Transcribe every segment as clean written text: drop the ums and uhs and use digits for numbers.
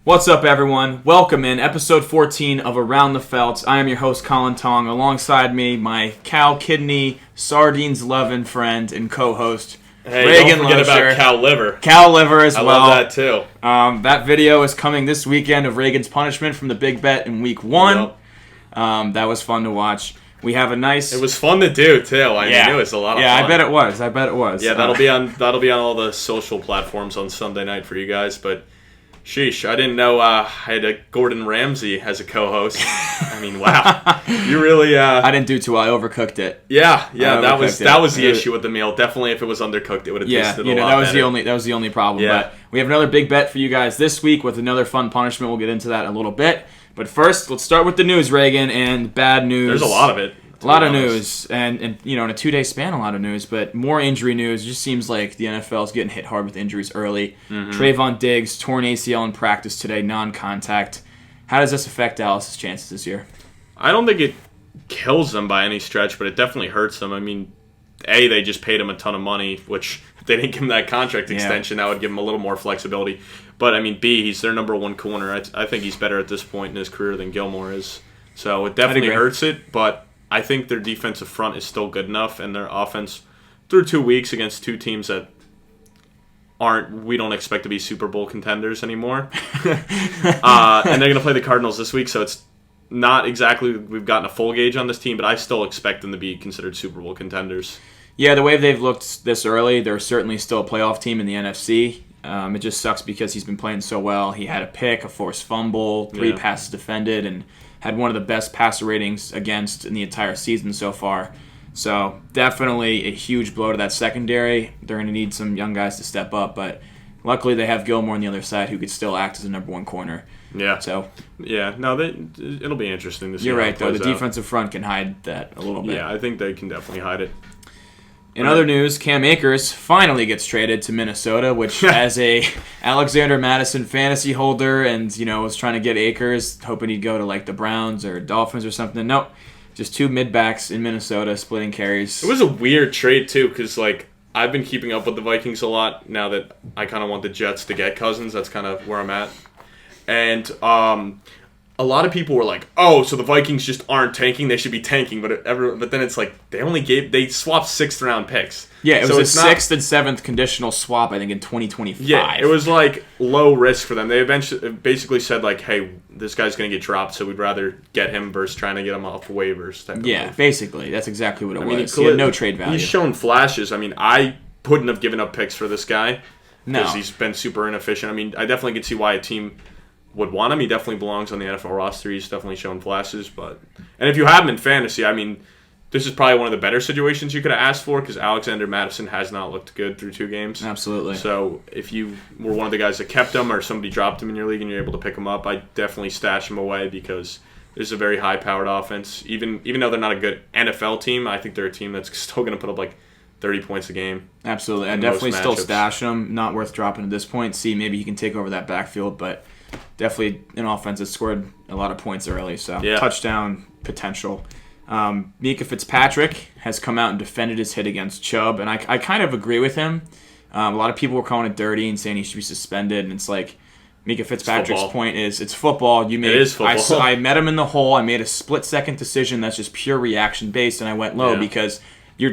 What's up, everyone? Welcome in episode 14 of Around the Felts. I am your host, Colin Tong. Alongside me, my cow, kidney, sardines loving friend and co-host, Reagan. Don't forget about cow liver. Cow liver as well. I love that too. That video is coming this weekend of Reagan's punishment from the big bet in week 1. Yep. That was fun to watch. We have a nice. It was fun to do too. I mean, it was a lot of fun. Yeah, I bet it was. Yeah, that'll be on all the social platforms on Sunday night for you guys. But sheesh, I didn't know I had a Gordon Ramsay as a co-host. I mean, wow, you really. I didn't do too well. I overcooked it. Yeah, that was the issue with the meal. Definitely, if it was undercooked, it would have tasted a lot better. That was the only problem. Yeah. But we have another big bet for you guys this week with another fun punishment. We'll get into that in a little bit. But first, let's start with the news, Reagan, and bad news. There's a lot of it. A lot of news, and in a 2-day span, a lot of news, but more injury news. It just seems like the NFL is getting hit hard with injuries early. Mm-hmm. Trayvon Diggs, torn ACL in practice today, non-contact. How does this affect Dallas' chances this year? I don't think it kills them by any stretch, but it definitely hurts them. I mean, A, they just paid him a ton of money, which if they didn't give him that contract extension, that would give him a little more flexibility. But, I mean, B, he's their number one corner. I think he's better at this point in his career than Gilmore is. So it definitely hurts it, but I think their defensive front is still good enough, and their offense, through 2 weeks against two teams that we don't expect to be Super Bowl contenders anymore. And they're going to play the Cardinals this week, so it's not exactly we've gotten a full gauge on this team, but I still expect them to be considered Super Bowl contenders. Yeah, the way they've looked this early, they're certainly still a playoff team in the NFC. It just sucks because he's been playing so well. He had a pick, a forced fumble, 3 passes defended, and had one of the best passer ratings against in the entire season so far. So definitely a huge blow to that secondary. They're going to need some young guys to step up, but luckily they have Gilmore on the other side who could still act as a number one corner. Yeah. So it'll be interesting to see. You're right, though. The defensive front can hide that a little bit. Yeah, I think they can definitely hide it. In other news, Cam Akers finally gets traded to Minnesota, which as a Alexander Madison fantasy holder and, was trying to get Akers, hoping he'd go to like the Browns or Dolphins or something. Nope. Just 2 mid-backs in Minnesota splitting carries. It was a weird trade, too, because I've been keeping up with the Vikings a lot now that I kind of want the Jets to get Cousins. That's kind of where I'm at. And a lot of people were like, "Oh, so the Vikings just aren't tanking; they should be tanking." But then it's like they swapped 6th round picks. Yeah, it was a 6th and 7th conditional swap, I think, in 2025. Yeah, it was like low risk for them. They basically said like, "Hey, this guy's going to get dropped, so we'd rather get him versus trying to get him off waivers." Basically, that's exactly what it was. He had no trade value. He's shown flashes. I mean, I wouldn't have given up picks for this guy because he's been super inefficient. I mean, I definitely could see why a team would want him. He definitely belongs on the NFL roster. He's definitely shown flashes. And if you have him in fantasy, I mean, this is probably one of the better situations you could have asked for because Alexander Madison has not looked good through 2 games. Absolutely. So if you were one of the guys that kept him or somebody dropped him in your league and you're able to pick him up, I'd definitely stash him away because this is a very high-powered offense. Even though they're not a good NFL team, I think they're a team that's still going to put up like 30 points a game. Absolutely. I definitely still stash him. Not worth dropping at this point. See, maybe he can take over that backfield, but definitely an offense that scored a lot of points early, so touchdown potential. Mika Fitzpatrick has come out and defended his hit against Chubb, and I kind of agree with him. A lot of people were calling it dirty and saying he should be suspended, and it's like Mika Fitzpatrick's point is it's football. It is football. I met him in the hole. I made a split-second decision that's just pure reaction-based, and I went low because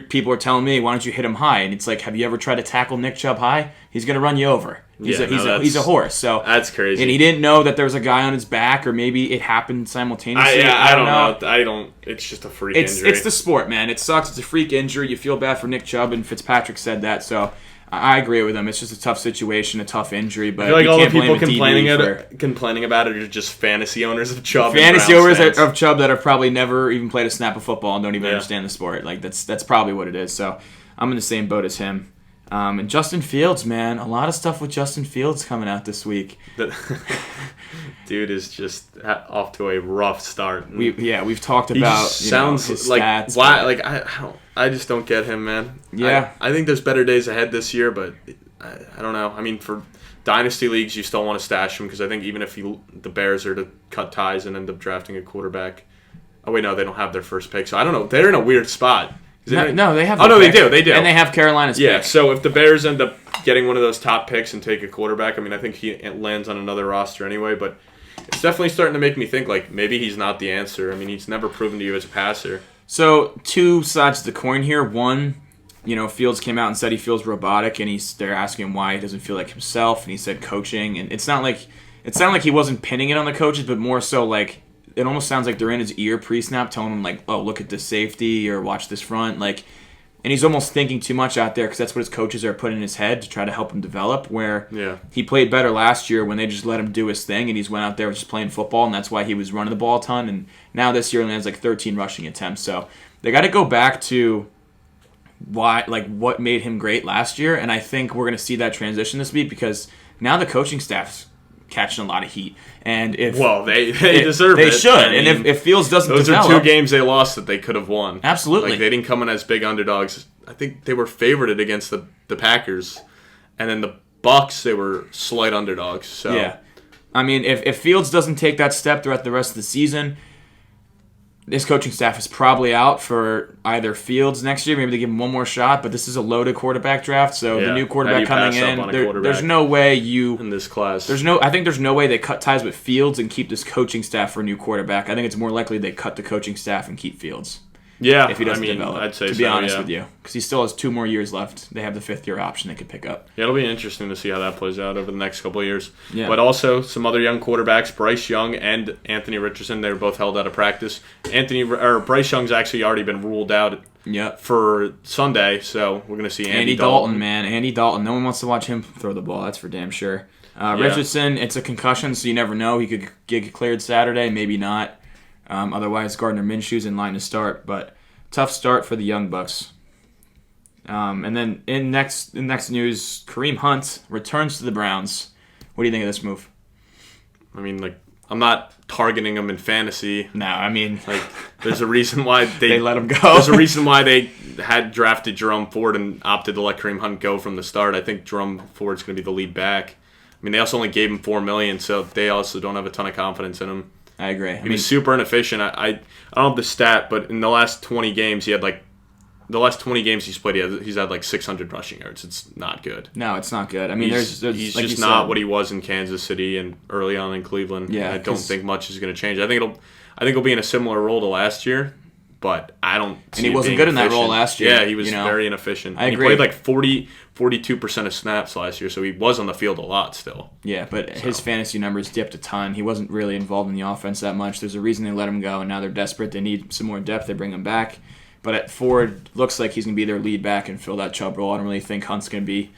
people are telling me, why don't you hit him high? And it's like, have you ever tried to tackle Nick Chubb high? He's going to run you over. He's a horse. So that's crazy. And he didn't know that there was a guy on his back, or maybe it happened simultaneously. I don't know. It's just a freak injury. It's the sport, man. It sucks. It's a freak injury. You feel bad for Nick Chubb, and Fitzpatrick said that. So I agree with him. It's just a tough situation, a tough injury. But I feel like all the people complaining about it are just fantasy owners of Chubb. Fantasy owners of Chubb that have probably never even played a snap of football and don't even understand the sport. Like that's probably what it is. So I'm in the same boat as him. And Justin Fields, man, a lot of stuff with Justin Fields coming out this week. Dude is just off to a rough start. We've talked about his like stats. Why? Like I just don't get him, man. Yeah, I think there's better days ahead this year, but I don't know. I mean, for dynasty leagues, you still want to stash him because I think even if the Bears are to cut ties and end up drafting a quarterback, oh wait, no, they don't have their first pick, so I don't know. They're in a weird spot. No, they have. Oh no, they do. They do, and they have Carolina's. Yeah. pick. So if the Bears end up getting one of those top picks and take a quarterback, I mean, I think he lands on another roster anyway. But it's definitely starting to make me think like maybe he's not the answer. I mean, he's never proven to you as a passer. So two sides of the coin here. One, Fields came out and said he feels robotic, and they're asking him why he doesn't feel like himself, and he said coaching, and it sounded like he wasn't pinning it on the coaches, but more so like it almost sounds like they're in his ear pre-snap, telling him like, oh, look at this safety or watch this front, like, and he's almost thinking too much out there because that's what his coaches are putting in his head to try to help him develop. Where he played better last year when they just let him do his thing, and he's went out there just playing football, and that's why he was running the ball a ton. And now this year he lands like 13 rushing attempts, so they got to go back to what made him great last year, and I think we're going to see that transition this week because now the coaching staff's catching a lot of heat, and if they deserve it. They should, and if Fields doesn't develop, are 2 games they lost that they could have won. Absolutely, like they didn't come in as big underdogs. I think they were favored against the Packers, and then the Bucs they were slight underdogs. So yeah, I mean if Fields doesn't take that step throughout the rest of the season, this coaching staff is probably out for either Fields next year. Maybe they give him one more shot, but this is a loaded quarterback draft. So the new quarterback coming in, there's no way in this class. I think there's no way they cut ties with Fields and keep this coaching staff for a new quarterback. I think it's more likely they cut the coaching staff and keep Fields. Yeah, if he doesn't develop, I'd say to be honest with you, because he still has 2 more years left. They have the 5th-year option they could pick up. Yeah, it'll be interesting to see how that plays out over the next couple of years. Yeah. But also some other young quarterbacks, Bryce Young and Anthony Richardson. They were both held out of practice. Bryce Young's actually already been ruled out. For Sunday, so we're going to see Andy Dalton. Man, Andy Dalton. No one wants to watch him throw the ball. That's for damn sure. Richardson, it's a concussion, so you never know. He could get cleared Saturday, maybe not. Otherwise, Gardner Minshew's in line to start, but tough start for the Young Bucks. And then in next news, Kareem Hunt returns to the Browns. What do you think of this move? I mean, I'm not targeting him in fantasy. No, I mean, there's a reason why they let him go. There's a reason why they had drafted Jerome Ford and opted to let Kareem Hunt go from the start. I think Jerome Ford's going to be the lead back. I mean, they also only gave him $4 million, so they also don't have a ton of confidence in him. I agree. He was super inefficient. I don't have the stat, but in the last 20 games, he's played, he's had 600 rushing yards. It's not good. No, it's not good. I mean, he's just not what he was in Kansas City and early on in Cleveland. Yeah, I don't think much is going to change. I think he'll be in a similar role to last year, but I don't. And he wasn't good in that role last year. Yeah, he was very inefficient. I agree. He played 42% of snaps last year, so he was on the field a lot still. Yeah, but his fantasy numbers dipped a ton. He wasn't really involved in the offense that much. There's a reason they let him go, and now they're desperate. They need some more depth. They bring him back. But at Ford, looks like he's going to be their lead back and fill that Chubb role. I don't really think Hunt's going to be,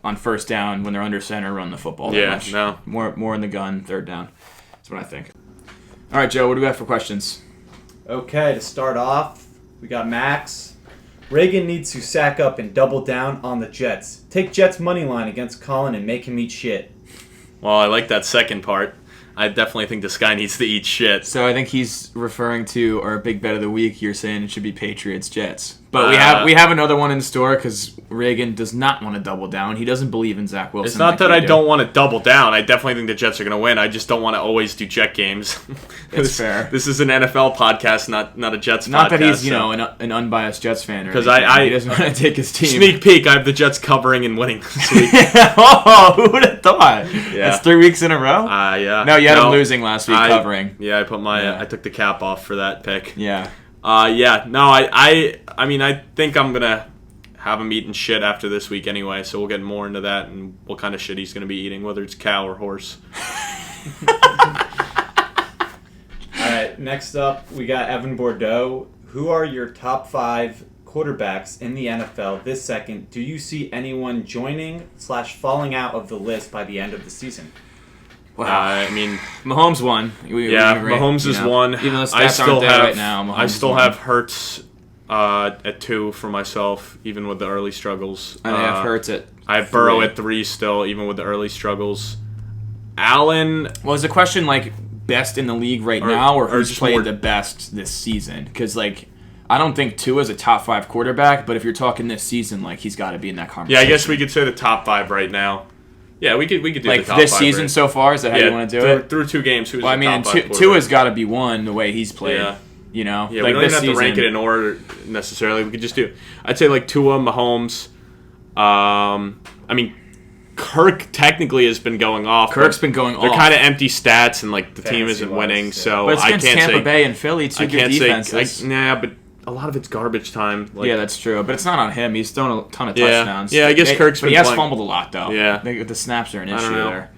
on first down when they're under center, run the football that much. No. More in the gun, third down. That's what I think. All right, Joe, what do we have for questions? Okay, to start off, we got Max. Reagan needs to sack up and double down on the Jets. Take Jets money line against Colin and make him eat shit. Well, I like that second part. I definitely think this guy needs to eat shit. So I think he's referring to our big bet of the week. You're saying it should be Patriots Jets, but we have another one in store because Reagan does not want to double down. He doesn't believe in Zach Wilson. It's not that I don't want to double down. I definitely think the Jets are going to win. I just don't want to always do Jet games. That's fair. This is an NFL podcast, not a Jets podcast. Not that he's an unbunbiased Jets fan, because he doesn't want to take his team. Sneak peek: I have the Jets covering and winning this week. Oh, who would have thought? Yeah. That's 3 weeks in a row. Yeah. No, you had him losing last week covering. Yeah, I put I took the cap off for that pick. Yeah. No, I mean, I think I'm going to have him eating shit after this week anyway, so we'll get more into that and what kind of shit he's going to be eating, whether it's cow or horse. All right, next up, we got Evan Bordeaux. Who are your top 5 quarterbacks in the NFL this second? Do you see anyone joining/falling out of the list by the end of the season? Wow. I mean, Mahomes won. Mahomes is one. Even though stats aren't there right now, Mahomes I still have Hurts at 2 for myself, even with the early struggles. I have Hurts at 3. I have Burrow at 3 still, even with the early struggles. Allen. Well, is the question best in the league right now, or who's played the best this season? Because I don't think Tua is a top 5 quarterback, but if you're talking this season, he's got to be in that conversation. Yeah, I guess we could say the top 5 right now. Yeah, we could do the top 5 this season so far. Is that how you want to do it? Through 2 games, who's Tua's got to be one the way he's played. Yeah. You know, Yeah, like we don't even have season, to rank it in order necessarily. We could just do. I'd say like Tua, Mahomes. I mean, Kirk technically has been going off. Kirk's been going off. They're kind of empty stats, and like the team isn't Fantasy-wise, winning. yeah. So But it's I against can't Tampa say. Bay and Philly, two I good can't defenses. say. But a lot of it's garbage time. Like, Yeah, that's true. But it's not on him. He's thrown a ton of Yeah. touchdowns. Yeah, I guess Kirk's but been he has playing- fumbled a lot, though. Yeah. The snaps are an I issue don't know. there.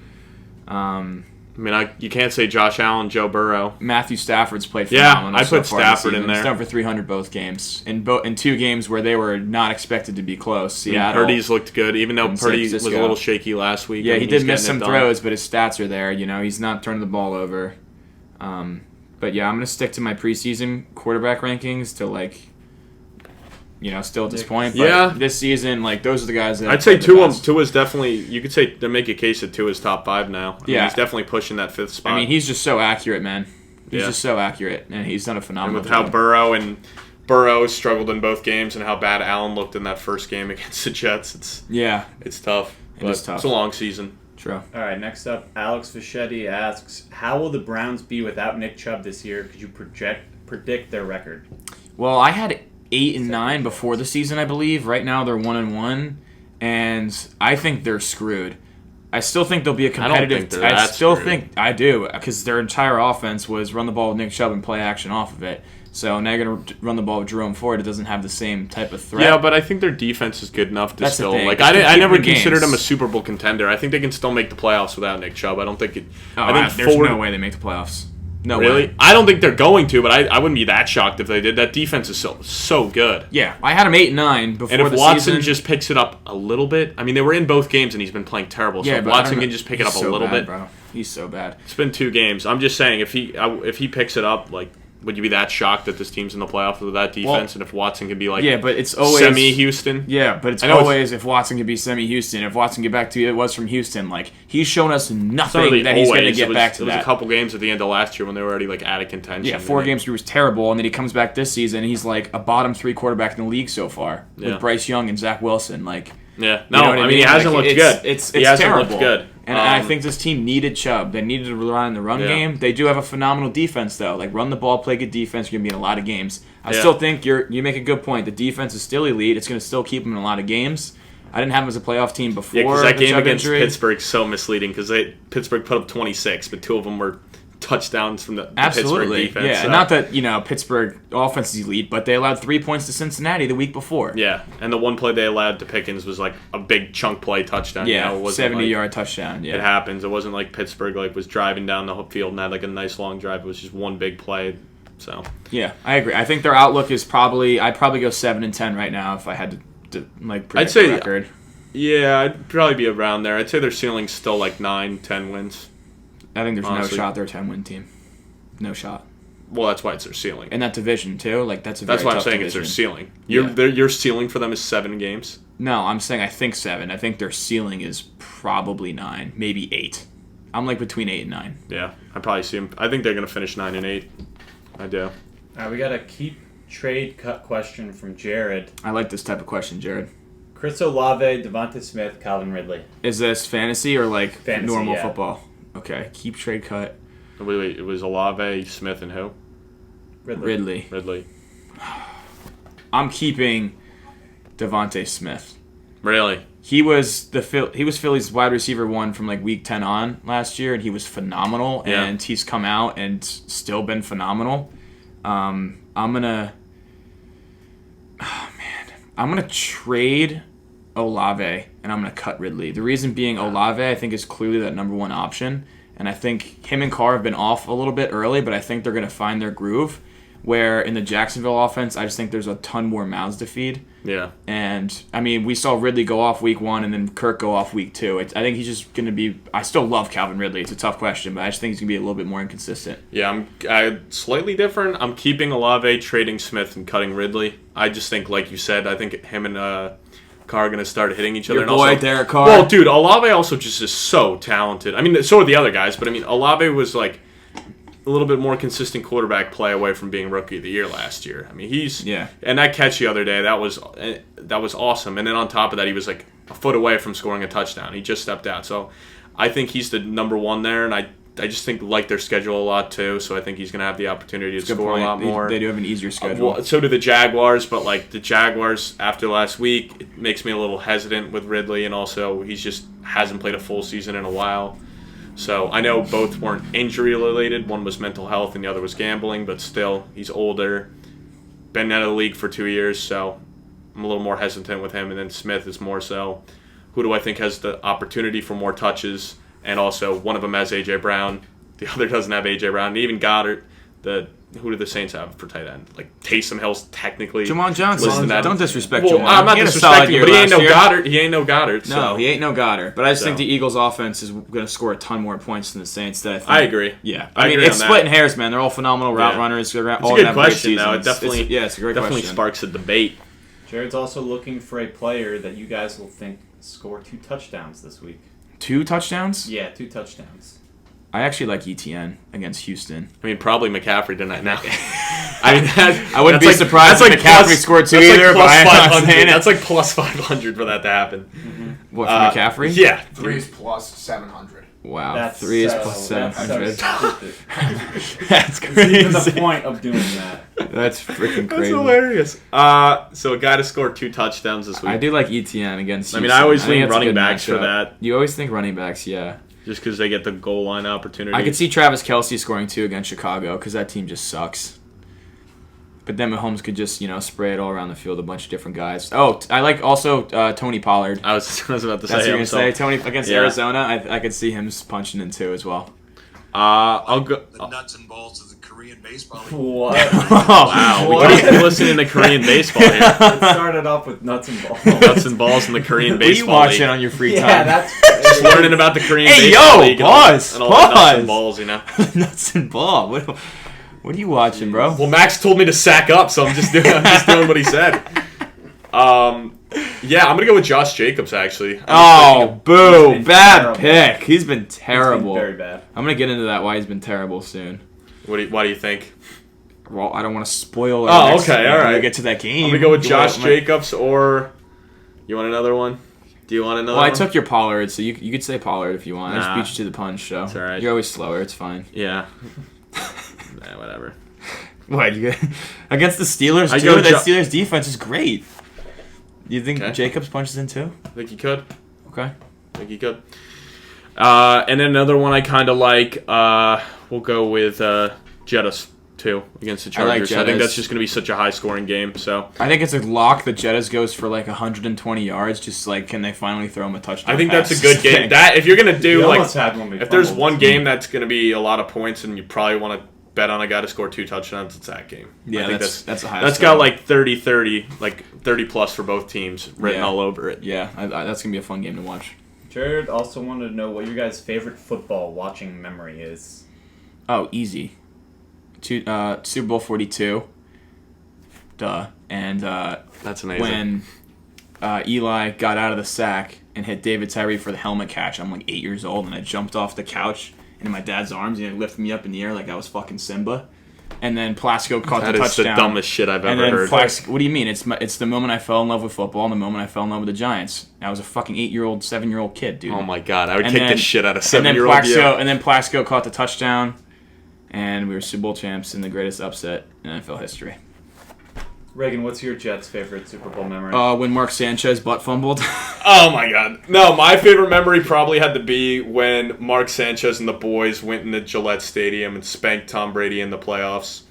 I mean, you can't say Josh Allen, Joe Burrow. Matthew Stafford's played Yeah, phenomenal. I so put far this Stafford in season. there. He's done for 300 both games. In 2 games where they were not expected to be close. I mean, Seattle. Purdy's looked good, even though and San Purdy was a Francisco. little shaky last week. Yeah, I mean, he did he's miss getting some it done. throws, but his stats are there. You know, he's not turning the ball over. But yeah, I'm going to stick to my preseason quarterback rankings to still at this point. But Yeah. this season, those are the guys that I'd say played the best. Tua's definitely. You could say to make a case that Tua's top 5 now. I mean, Yeah. he's definitely pushing that 5th spot. I mean, he's just so accurate, man. He's Yeah. just so accurate, and he's done a and phenomenal with how job. Burrow struggled in both games, and how bad Allen looked in that first game against the Jets, Yeah, it's tough. It is tough. It's a long season. true. All right, next up, Alex Fischetti asks, how will the Browns be without Nick Chubb this year? Could you predict their record? Well, I had 8-9 before the season, I believe. Right now, they're 1-1, and I think they're screwed. I still think they'll be a competitive. think they're that still screwed. think I do, because their entire offense was run the ball with Nick Chubb and play action off of it. So now you're going to run the ball with Jerome Ford. It doesn't have the same type of threat. Yeah, but I think their defense is good enough to That's the still thing. like. Just to I keep never them in considered games. them a Super Bowl contender. I think they can still make the playoffs without Nick Chubb. I don't think it. Oh, I think there's Ford, no way they make the playoffs. No Really? way. I don't think they're going to, but I wouldn't be that shocked if they did. That defense is so good. Yeah, I had them 8-9 before And if the Watson season. just picks it up a little bit, I mean, they were in both games and he's been playing terrible. So yeah, if but I Watson don't can know. just pick it He's up a so little bad, bit. bro. He's so bad. It's been 2 games. I'm just saying, if he picks it up, would you be that shocked that this team's in the playoffs with that defense? And if Watson can be Yeah, but it's always semi-Houston? Yeah, but it's I know always if Watson could be semi-Houston. If Watson get back to it was from Houston, he's shown us It's not nothing really that he's going to always. get back to It was that. a couple games at the end of last year when they were already out of contention. Yeah, 4 games he was terrible, and then he comes back this season, and he's a bottom 3 quarterback in the league so far Yeah. with Bryce Young and Zach Wilson. Yeah, You know no, what I mean he hasn't looked good. It's he hasn't terrible. looked good. And I think this team needed Chubb. They needed to rely on the run Yeah. game. They do have a phenomenal defense, though. Run the ball, play good defense. You're going to be in a lot of games. I Yeah. still think you make a good point. The defense is still elite. It's going to still keep them in a lot of games. I didn't have them as a playoff team before Yeah, because that the game Chubb against injury. Pittsburgh's so misleading because Pittsburgh put up 26, but 2 of them were touchdowns from the Absolutely. Pittsburgh defense. Yeah, so. not that, Pittsburgh offense is elite, but they allowed 3 points to Cincinnati the week before. Yeah, and the one play they allowed to Pickens was a big chunk play touchdown. Yeah, it wasn't 70-yard touchdown. Yeah. It happens. It wasn't like Pittsburgh was driving down the field and had a nice long drive. It was just one big play. So Yeah, I agree. I think their outlook is I'd probably go 7-10 right now if I had to predict I'd say the record. yeah, I'd probably be around there. I'd say their ceiling's still 9-10 wins. I think there's honestly. no shot they're a 10-win team. No shot. Well, that's why it's their ceiling. In that division, too. That's a very That's why I'm tough saying division. it's their ceiling. Yeah. Your ceiling for them is 7 games. No, I'm saying I think 7. I think their ceiling is probably 9, maybe 8. I'm between 8 and 9. Yeah, I probably see them. I think they're going to finish 9-8. I do. All right, we got a keep trade cut question from Jared. I like this type of question, Jared. Chris Olave, Devonta Smith, Calvin Ridley. Is this fantasy or Fantasy, normal yeah. football? Okay, keep trade cut. Wait, it was Olave, Smith, and who? Ridley. Ridley. I'm keeping Devontae Smith. Really? He was Philly's wide receiver 1 from week 10 on last year, and he was phenomenal. Yeah. And he's come out and still been phenomenal. I'm gonna trade Olave and I'm gonna cut Ridley. The reason being Olave I think is clearly that number 1 option, and I think him and Carr have been off a little bit early, but I think they're gonna find their groove. Where in the Jacksonville offense, I just think there's a ton more mouths to feed. Yeah. And, we saw Ridley go off week 1 and then Kirk go off week 2. I think he's just going to be... I still love Calvin Ridley. It's a tough question, but I just think he's going to be a little bit more inconsistent. Yeah, I'm slightly different. I'm keeping Olave, trading Smith, and cutting Ridley. I just think, like you said, I think him and Carr are going to start hitting each other. Your and boy, also, Derek Carr. Well, dude, Olave also just is so talented. I mean, so are the other guys, but Olave was a little bit more consistent quarterback play away from being Rookie of the Year last year. And that catch the other day, that was awesome. And then on top of that, he was a foot away from scoring a touchdown. He just stepped out. So I think he's the number 1 there, and I just think like their schedule a lot too, so I think he's going to have the opportunity to score a lot They, more. They do have an easier schedule. Well, so do the Jaguars, but like the Jaguars after last week, it makes me a little hesitant with Ridley, and also he's just hasn't played a full season in a while. So I know both weren't injury related. One was mental health, and the other was gambling. But still, he's older, been out of the league for 2 years, so I'm a little more hesitant with him. And then Smith is more so. Who do I think has the opportunity for more touches? And also, one of them has A.J. Brown. The other doesn't have A.J. Brown. And even Goddard, who do the Saints have for tight end? Like, Taysom Hill's technically... Jamon Johnson. Don't disrespect well, Jamon. I'm not disrespecting him, but he ain't no Goddard. He ain't no Goddard. No, so. he ain't no Goddard. But I just think the Eagles' offense is going to score a ton more points than the Saints. I agree. Yeah. I mean, agree it's splitting hairs, man. They're all phenomenal route runners. They're it's all a good question, though. It definitely, it's a great definitely question. sparks a debate. Jared's also looking for a player that you guys will think score 2 touchdowns this week. 2 touchdowns? Yeah, 2 touchdowns. I actually like ETN against Houston. I mean, probably McCaffrey tonight now. I wouldn't be surprised if McCaffrey scored 2 either, but I'm not saying it. That's like plus 500 for that to happen. Mm-hmm. What, for McCaffrey? Yeah. 3 is plus 700. Wow, 3 is plus 700. That's crazy. That's even the point of doing that. That's freaking crazy. That's hilarious. So a guy to score 2 touchdowns this week. I do like ETN against Houston. I mean, I always think lean that's a running good backs for matchup. that. You always think running backs, yeah. Just because they get the goal line opportunity. I could see Travis Kelce scoring 2 against Chicago because that team just sucks. But then Mahomes could just, spray it all around the field, a bunch of different guys. Oh, I like also Tony Pollard. I was about to say. That's what you're going to say? Tony against Arizona, I could see him punching in 2 as well. I'll go. The nuts and bolts of the Korean baseball. What? Wow, we can't be listening to Korean baseball here. It started off with nuts and balls. Nuts and balls in the Korean baseball What are you watching league. on your free time? Yeah, that's Just learning about the Korean Hey, baseball yo, league pause, and all the nuts pause. and balls, Nuts and ball. What are you watching, bro? Well, Max told me to sack up, so I'm just doing what he said. Yeah, I'm gonna go with Josh Jacobs actually. Oh, boo! been Bad terrible. pick. He's been terrible. very bad. I'm gonna get into that. Why he's been terrible soon. Why do you think? Well, I don't want to spoil. Oh, okay, all right. When we get to that game. I'm gonna go with Josh You want Jacobs, or you want another one? Do you want another? Well, I one? took your Pollard, so you could say Pollard if you want. I Nah. just beat you to the punch, so It's all right. You're always slower. It's fine. Yeah. Whatever. What you against the Steelers? I Too? go That Steelers defense is great. You think Okay. Jacobs punches in too? I think you could. Okay. I think you could. And then another one I kind of like. We'll go with Jettas too against the I like Chargers. I think Jettas. that's just going to be such a high scoring game. So I think it's a lock that Jettas goes for like 120 yards. Just like, can they finally throw him a touchdown? I think that's a pass? good game. That if you're going to do We like almost had one if there's fumbled. one game that's going to be a lot of points and you probably want to bet on a guy to score 2 touchdowns, it's that game. Yeah, I think that's a high. that's got like 30-30, like 30 plus for both teams written Yeah. all over it. Yeah, that's gonna be a fun game to watch. Jared also wanted to know what your guys' favorite football watching memory is. Oh, easy. Super Bowl 42. Duh. And That's amazing. when Eli got out of the sack and hit David Tyree for the helmet catch, I'm like 8 years old, and I jumped off the couch into my dad's arms, and he lifted me up in the air like I was fucking Simba. And then Plasko caught That the is the touchdown. dumbest shit I've And ever then heard. Plasko, what do you mean? It's the moment I fell in love with football and the moment I fell in love with the Giants. I was a fucking 8-year-old, 7-year-old kid, dude. Oh my god, I would And kick the then- shit out of And then 7-year-old you. Plasko caught the touchdown, and we were Super Bowl champs in the greatest upset in NFL history. Reagan, what's your Jets' favorite Super Bowl memory? When Mark Sanchez butt fumbled. Oh my god. No, my favorite memory probably had to be when Mark Sanchez and the boys went into Gillette Stadium and spanked Tom Brady in the playoffs.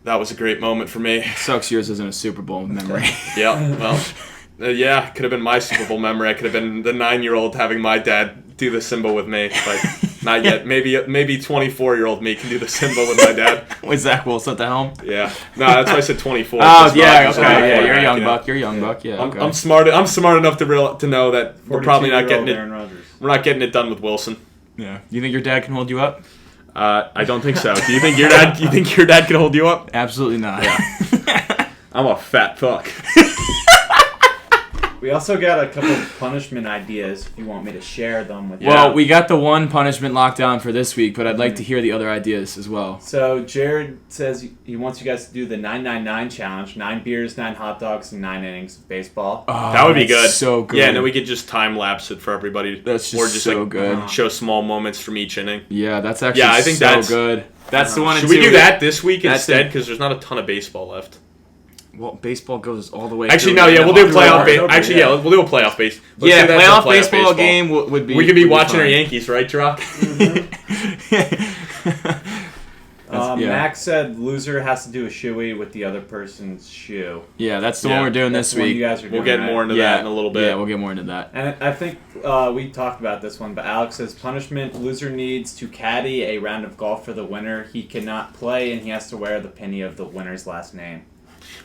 That was a great moment for me. Sucks yours isn't a Super Bowl memory. Yeah, well, yeah, could have been my Super Bowl memory. I could have been the 9-year-old having my dad do the Simba with me, but not yet. Maybe 24-year-old me can do the Simba with my dad. Was Zach Wilson at home? Yeah, no, that's why I said 24. Oh, Because yeah, Rodgers is okay, my yeah, you're a quarterback, young you know? buck. You're a young buck, yeah. Okay. I'm smart enough to know that we're probably not getting 42-year-old it. Aaron Rodgers. We're not getting it done with Wilson. Yeah. You think your dad can hold you up? I don't think so. Do you think your dad? You think your dad can hold you up? Absolutely not. I'm a fat fuck. We We also got a couple of punishment ideas if you want me to share them with you. Well, we got the one punishment locked down for this week, but I'd like to hear the other ideas as well. So Jared says he wants you guys to do the 999 challenge: 9 beers, 9 hot dogs, and 9 innings of baseball. Oh, That would be good. So good. Yeah, and then we could just time lapse it for everybody. That's just or just so like good. show small moments from each inning. Yeah, that's actually Yeah, I think so that's good. That's the one. Should we do that this week That's instead? it. Because there's not a ton of baseball left. Well, baseball goes all the way. Actually, through no. the Yeah, end we'll of do playoff. October, Actually, yeah, we'll do a playoff base. Let's Yeah, do that playoff for baseball game would be. We could be would watching our fun. Yankees, right, Drock? Yeah. Max said loser has to do a shoey with the other person's shoe. Yeah, that's the Yeah, one we're doing That's this the one week. you guys are doing, We'll get right? more into that in a little bit. Yeah, we'll get more into that. And I think we talked about this one, but Alex says punishment: loser needs to caddy a round of golf for the winner. He cannot play, and he has to wear the penny of the winner's last name.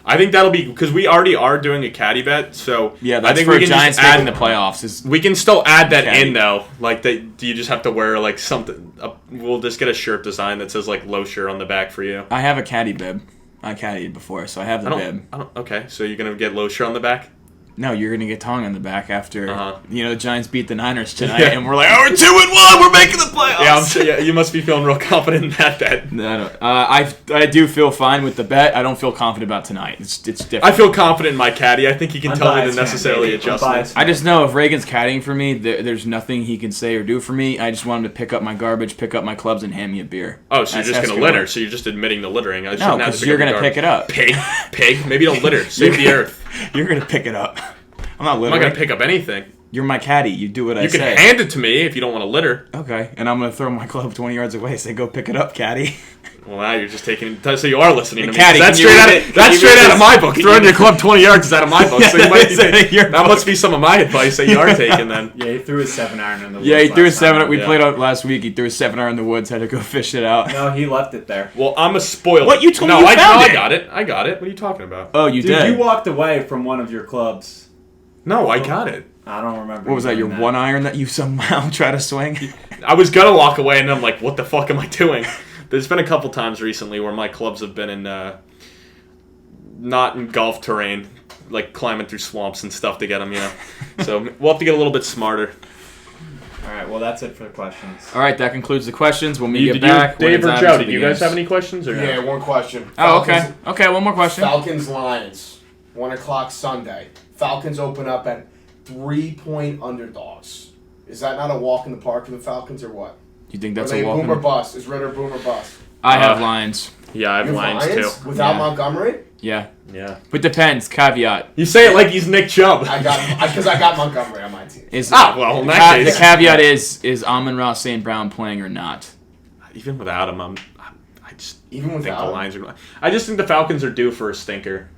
I think that'll be because we already are doing a caddy bet. So Yeah, I that's think for we can Giants just add making the playoffs. Is We can still add that Caddy. in though. like do you just have to wear like something? We'll just get a shirt design that says like "low shirt" on the back for you. I have a caddy bib. I caddied before, so I have the bib. Okay, so you're gonna get "low shirt" on the back. No, you're gonna get tongue on the back after Uh-huh. the Giants beat the Niners tonight, Yeah. and we're like, oh, we're 2-1, we're making the playoffs. Yeah, I'm sure. Yeah, you must be feeling real confident in that bet. No, I do feel fine with the bet. I don't feel confident about tonight. It's different. I feel confident in my caddy. I think he can tell me the Unbiased fan, necessarily baby. adjustments. Unbiased. I just know if Reagan's caddying for me, there's nothing he can say or do for me. I just want him to pick up my garbage, pick up my clubs, and hand me a beer. Oh, so you're just That's gonna good litter? work. So you're just admitting the littering? I No, shouldn't have to because pick you're up the gonna pick it up. Pig. Maybe don't litter. Save the earth. You're gonna pick it up. I'm not I'm littering. not gonna pick up anything. You're my caddy. You do what I You can say. hand it to me if you don't want to litter. Okay, and I'm gonna throw my club 20 yards away. Say, go pick it up, caddy. Well, now you're just taking. So you are listening to me. Caddy, That's can you straight out. read it? That's Can you straight read out of this? my book. Throwing your club 20 yards is out of my book. So you might be It's in your that must be some of my advice that you are taking then. Yeah, he threw his 7-iron in the woods. Yeah, he threw a last time. 7. We yeah. played out last week. He threw a 7-iron in the woods. Had to go fish it out. No, he left it there. Well, I'm a spoiler. What? You told me no, you I, found no, it. I got it. I got it. What are you talking about? Oh, you Dude, did. you walked away from one of your clubs. No, I got it. I don't remember. What was that? Your doing 1-iron that you somehow try to swing? I was gonna walk away, and I'm like, "What the fuck am I doing?" There's been a couple times recently where my clubs have been in not in golf terrain, like climbing through swamps and stuff to get them. So we'll have to get a little bit smarter. All right, well, that's it for the questions. All right, that concludes the questions. When we Did get back, we're Dave or gonna dive Joe? into Did the you guys games. have any questions or Yeah, no? one question. Oh, okay. Okay, one more question. Falcons Lions, 1 o'clock Sunday. Falcons open up at 3-point underdogs. Is that not a walk in the park for the Falcons or what? You think Are that's they a walk? boom or bust? Is Ritter boom or bust? I have Lions. Yeah, I have You have Lions too. Without Yeah. Montgomery? Yeah, Yeah. but depends. Caveat You say it like he's Nick Chubb. I got Montgomery on my team. is well, in the, that the case, caveat is Amon-Ra St. Brown playing or not? even without him, I just Even think without the him? Lions are. I just think the Falcons are due for a stinker.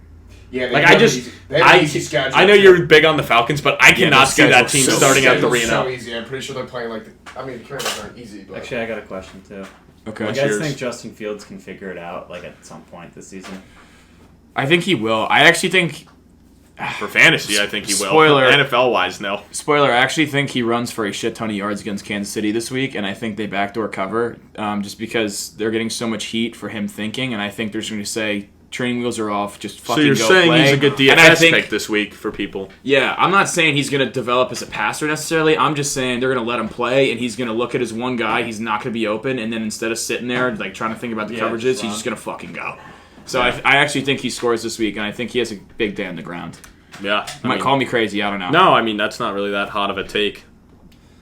Yeah, Like I just, they have an easy schedule. I know you're big on the Falcons, but I cannot see that schedule's team so starting out the Schedule's arena. so easy. I'm pretty sure they're playing like the. I mean, the Commanders aren't easy, but Actually, I got a question, too. Okay. You guys yours? think Justin Fields can figure it out, like, at some point this season? I think he will. I actually think. For fantasy, I think he will. Spoiler. NFL wise, no. Spoiler, I actually think he runs for a shit ton of yards against Kansas City this week, and I think they backdoor cover just because they're getting so much heat for him thinking, and I think they're just going to say, training wheels are off, just So fucking you're go saying play. he's a good And I DFS think- pick this week for people? Yeah, I'm not saying he's going to develop as a passer necessarily. I'm just saying they're going to let him play, and he's going to look at his one guy. He's not going to be open, and then instead of sitting there like trying to think about the Yeah, coverages, just he's run. just going to fucking go. So I actually think he scores this week, and I think he has a big day on the ground. Yeah. He might call me crazy. I don't know. No, I mean, that's not really that hot of a take.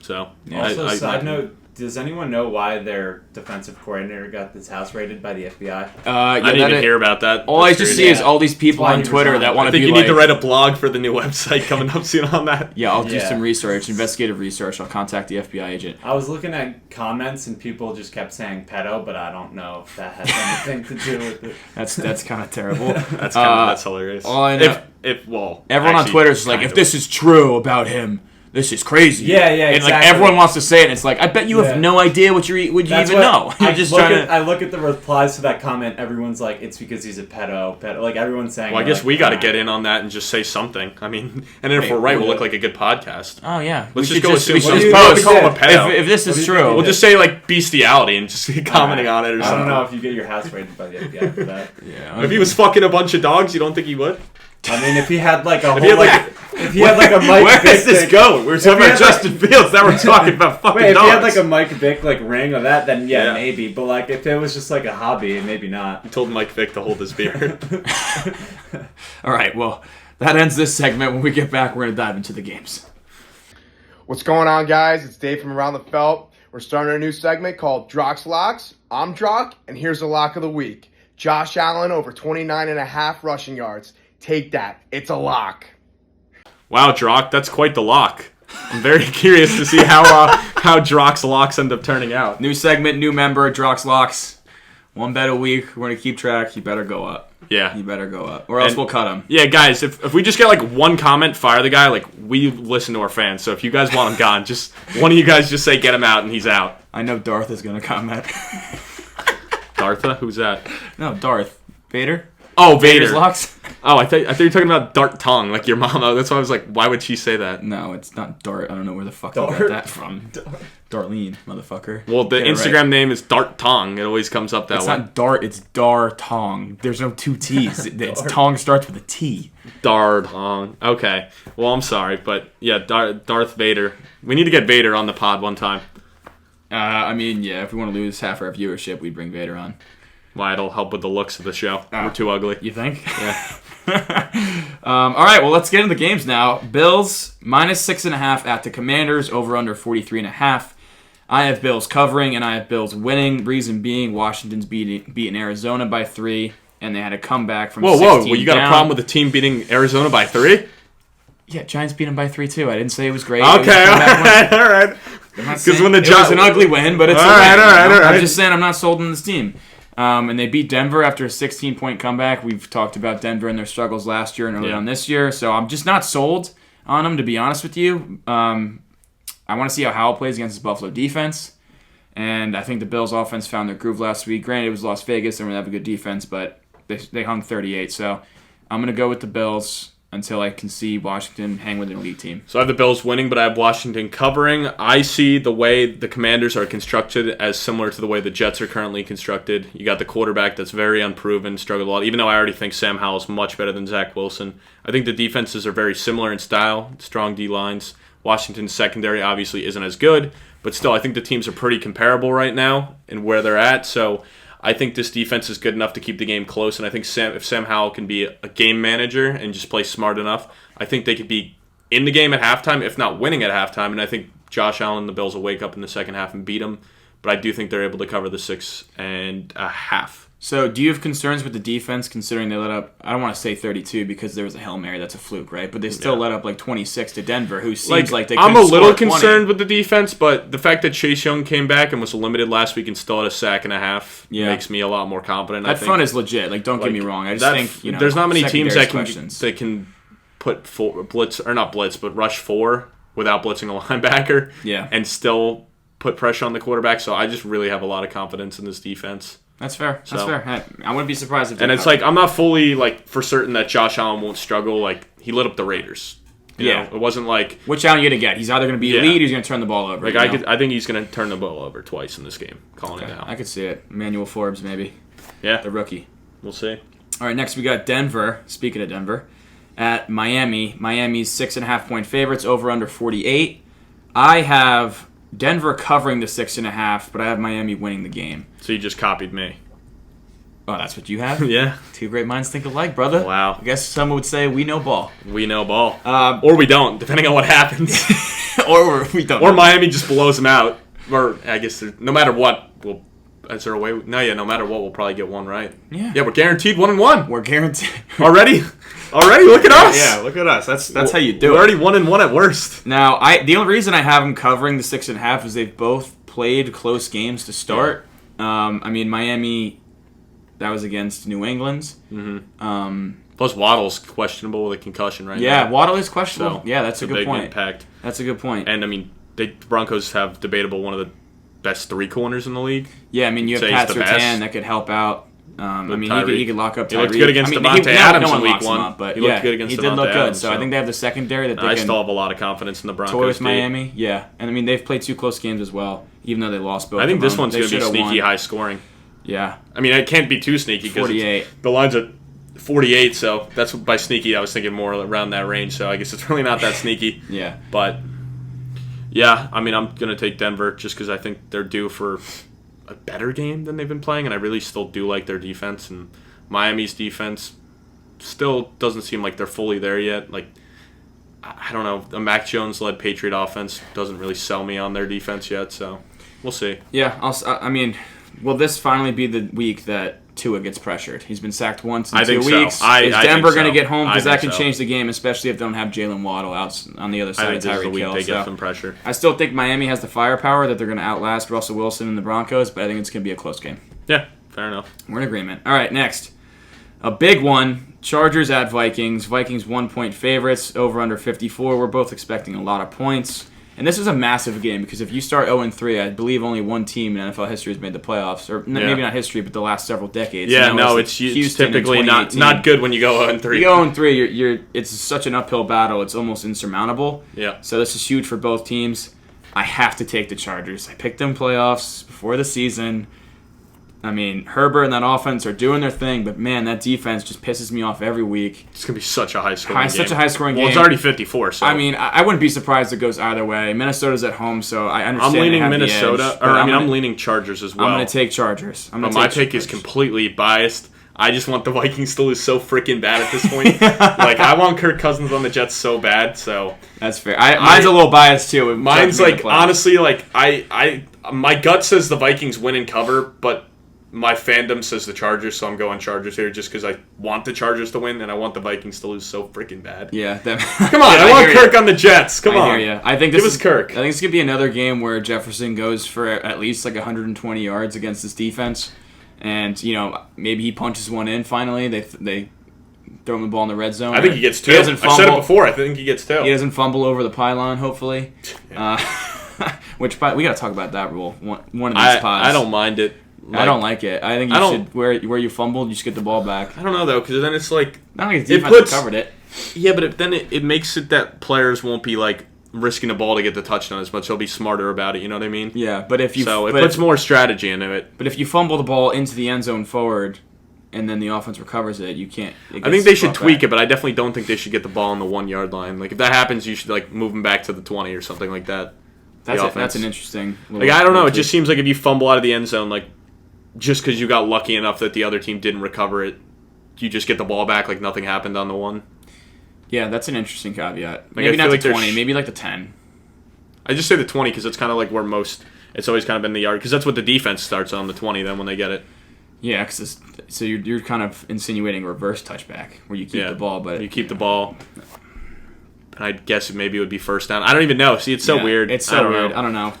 So, Yeah. Also, side note, does anyone know why their defensive coordinator got this house raided by the FBI? I didn't even hear about that. All I That's just crazy. see is all these people Why on he Twitter resigned. that want I to think be you like, need to write a blog for the new website coming up soon on that. yeah, I'll do Yeah. some research, investigative research. I'll contact the FBI agent. I was looking at comments and people just kept saying pedo, but I don't know if that has anything to do with it. That's kind of terrible. That's hilarious. all I know- Well, Everyone on actually, Twitter is like, kind if of. this is true about him, this is crazy. Yeah, yeah, And like exactly. everyone wants to say it, and it's like, I bet you have Yeah. no idea what you even know. You're just trying to. I look at the replies to that comment. Everyone's like, it's because he's a pedo. Like everyone's saying. Well, I guess like, we got to "Nah." get in on that and just say something. I mean, and then if Hey, we're right, we'll yeah. look like a good podcast. Oh yeah, Let's we just go should assume we should something. just What do post you Call him a think? pedo. if this What do is you think true. he We'll just say like bestiality and just commenting on it or I something. don't know if you get your house raided by the FBI for that. Yeah, If he was fucking a bunch of dogs, you don't think he would? I mean, if he had like a If whole he had like, like, if he had like a Mike Where Vick is this thing- going? We're talking he about had, Justin Fields. Now we're talking about fucking Wait, if dogs. he had like a Mike Vick like ring on that, then Yeah. maybe. But like if it was just like a hobby, maybe not. I told Mike Vick to hold his beer. All right, well, that ends this segment. When we get back, we're going to dive into the games. What's going on, guys? It's Dave from Around the Felt. We're starting a new segment called Drock's Locks. I'm Drock, and here's the lock of the week. Josh Allen over 29.5 rushing yards. Take that. It's a lock. Wow, Drock, that's quite the lock. I'm very curious to see how Drock's locks end up turning out. New segment, new member, Drock's Locks. One bet a week. We're going to keep track. You better go up. Yeah. You better go up. Or else we'll cut him. Yeah, guys, if we just get like one comment, fire the guy, like we listen to our fans. So if you guys want him gone, just one of you guys just say get him out and he's out. I know Darth is going to comment. Dartha? Who's that? No, Darth. Vader? Oh, Vader. Vaders Locks? Oh, I thought you were talking about Dart Tongue, like your mom. That's why I was like, why would she say that? No, it's not Dart. I don't know where the fuck you Dart? got that from. Darlene, motherfucker. Well, the Get it Instagram right. name is Dart Tongue. It always comes up that It's way. not Dart, it's Dar Tong. There's no two T's. It's Tong starts with a T. Dart Tongue. Okay. Well, I'm sorry, but yeah, Darth Vader. We need to get Vader on the pod one time. I mean, yeah, if we want to lose half our viewership, we'd bring Vader on. Why, it'll help with the looks of the show. We're too ugly. You think? Yeah. All right, well, let's get into the games now. Bills, -6.5 at the Commanders, over under 43.5. I have Bills covering, and I have Bills winning. Reason being, Washington's beating Arizona by 3, and they had a comeback from 16 Whoa. Well, you got down. a problem with the team beating Arizona by 3? Yeah, Giants beat them by 3, too. I didn't say it was great. Okay, all right. I'm not 'Cause saying when the it was an ugly win, but it's a win. I'm right. just saying I'm not sold on this team. And they beat Denver after a 16-point comeback. We've talked about Denver and their struggles last year and early on this year, so I'm just not sold on them, to be honest with you. I want to see how Howell plays against his Buffalo defense, and I think the Bills' offense found their groove last week. Granted, it was Las Vegas, they don't really have a good defense, but they hung 38, so I'm going to go with the Bills until I can see Washington hang with an elite team. So I have the Bills winning, but I have Washington covering. I see the way the Commanders are constructed as similar to the way the Jets are currently constructed. You got the quarterback that's very unproven, struggled a lot, even though I already think Sam Howell's much better than Zach Wilson. I think the defenses are very similar in style, strong D-lines. Washington's secondary obviously isn't as good, but still I think the teams are pretty comparable right now in where they're at, so I think this defense is good enough to keep the game close, and I think if Sam Howell can be a game manager and just play smart enough, I think they could be in the game at halftime, if not winning at halftime, and I think Josh Allen and the Bills will wake up in the second half and beat them, but I do think they're able to cover the 6.5. So do you have concerns with the defense, considering they let up, I don't want to say 32 because there was a Hail Mary, that's a fluke, right? But they still let up like 26 to Denver, who seems like they could I'm a little score 20. concerned with the defense, but the fact that Chase Young came back and was limited last week and still had a sack and a half makes me a lot more confident. That front is legit. Like, don't get me wrong. I just think there's not many teams that secondary can put rush 4 without blitzing a linebacker, and still put pressure on the quarterback. So I just really have a lot of confidence in this defense. That's fair. That's fair. I wouldn't be surprised if. And it's like I'm not fully for certain that Josh Allen won't struggle. Like he lit up the Raiders. You know, it wasn't like which Allen you gonna get. He's either gonna be elite or he's gonna turn the ball over. Like I think he's gonna turn the ball over twice in this game. Calling it now. I could see it. Emmanuel Forbes maybe. Yeah, the rookie. We'll see. All right, next we got Denver. Speaking of Denver, at Miami. Miami's 6.5-point favorites, over under 48. I have Denver covering the 6.5, but I have Miami winning the game. So you just copied me. Oh, that's what you have? Yeah. Two great minds think alike, brother. Wow. I guess some would say we know ball. We know ball. Or we don't, depending on what happens. or we don't. Or Miami just blows them out. Or I guess no matter what, is there a way? No matter what, we'll probably get one right. Yeah. Yeah, we're guaranteed 1-1. We're guaranteed. Already, look at us. Yeah, look at us. That's how you do we're it. already 1-1 at worst. Now, the only reason I have them covering the 6.5 is they've both played close games to start. Yeah. I mean, Miami, that was against New England. Mm-hmm. Plus, Waddle's questionable with a concussion right now. Yeah, Waddle is questionable. So, yeah, that's a good big point. Impact. That's a good point. And, I mean, the Broncos have debatable one of the best 3 corners in the league. Yeah, I mean, you have Pat Surtain that could help out. I mean, he could lock up Tyreek. He looked good against Devontae Adams in week 1. But he looked good against he Devontae did look good. Adams, So I think they have the secondary that they I can still have a lot of confidence in the Broncos. toy with Miami. Yeah, and I mean, they've played 2 close games as well, even though they lost both. I think this them. one's going to be sneaky won. high scoring. Yeah. I mean, it can't be too sneaky because 48. the line's at 48, so that's by sneaky. I was thinking more around that range, so I guess it's really not that sneaky. Yeah. But, yeah, I mean, I'm going to take Denver just because I think they're due for a better game than they've been playing, and I really still do like their defense. And Miami's defense still doesn't seem like they're fully there yet. Like, I don't know. The Mac Jones-led Patriot offense doesn't really sell me on their defense yet, so we'll see. Yeah, I mean, will this finally be the week that Tua gets pressured? He's been sacked once in 2 weeks. So. Is Denver going to so. get home? Because that can so. change the game, especially if they don't have Jalen Waddle out on the other side of Tyreek Hill. They get some pressure. I still think Miami has the firepower that they're going to outlast Russell Wilson and the Broncos, but I think it's going to be a close game. Yeah, fair enough. We're in agreement. All right, next. A big one. Chargers at Vikings. Vikings 1-point favorites, over under 54. We're both expecting a lot of points. And this is a massive game because if you start 0-3, I believe only one team in NFL history has made the playoffs, or maybe not history, but the last several decades. Yeah, no, it's typically not good when you go 0-3. You go 0-3, it's such an uphill battle; it's almost insurmountable. Yeah. So this is huge for both teams. I have to take the Chargers. I picked them playoffs before the season. I mean, Herbert and that offense are doing their thing, but man, that defense just pisses me off every week. It's going to be such a high-scoring game. Such a high-scoring game. Well, it's already 54, so. I mean, I wouldn't be surprised if it goes either way. Minnesota's at home, so I understand. I'm leaning they have Minnesota, the edge, I'm leaning Chargers as well. I'm going to take Chargers. My pick is completely biased. I just want the Vikings to lose so freaking bad at this point. Like, I want Kirk Cousins on the Jets so bad, so. That's fair. Mine's a little biased, too. Mine's like, honestly, like, my gut says the Vikings win and cover, but my fandom says the Chargers, so I'm going Chargers here just because I want the Chargers to win and I want the Vikings to lose so freaking bad. Yeah. Come on, I want Kirk on the Jets. Come on. I hear you. I think Give us Kirk. I think it's going to be another game where Jefferson goes for at least like 120 yards against this defense. And, maybe he punches one in finally. They throw him the ball in the red zone. I think he gets two. He doesn't fumble. I said it before. I think he gets two. He doesn't fumble over the pylon, hopefully. Yeah. Which we got to talk about that rule. One of these pods. I don't mind it. I don't like it. I think you should, where you fumbled, you should get the ball back. I don't know, though, because then it's like... Not like his defense covered it. Yeah, but then it makes it that players won't be, like, risking the ball to get the touchdown as much. They'll be smarter about it, you know what I mean? Yeah, but if you... So it puts more strategy into it. But if you fumble the ball into the end zone forward, and then the offense recovers it, you can't... I think they should tweak it, but I definitely don't think they should get the ball on the 1 yard line. Like, if that happens, you should, like, move them back to the 20 or something like that. That's an interesting... Like, I don't know. It just seems like if you fumble out of the end zone, like, just because you got lucky enough that the other team didn't recover it, you just get the ball back like nothing happened on the 1. Yeah, that's an interesting caveat. Like, maybe not the 20, maybe like the 10. I just say the 20 because it's kind of like where it's always kind of been the yard, because that's what the defense starts on, the 20 then when they get it. Yeah, so you're kind of insinuating a reverse touchback where you keep the ball, but... You keep the ball. I guess maybe it would be first down. I don't even know. See, it's so weird. It's so weird. I don't know.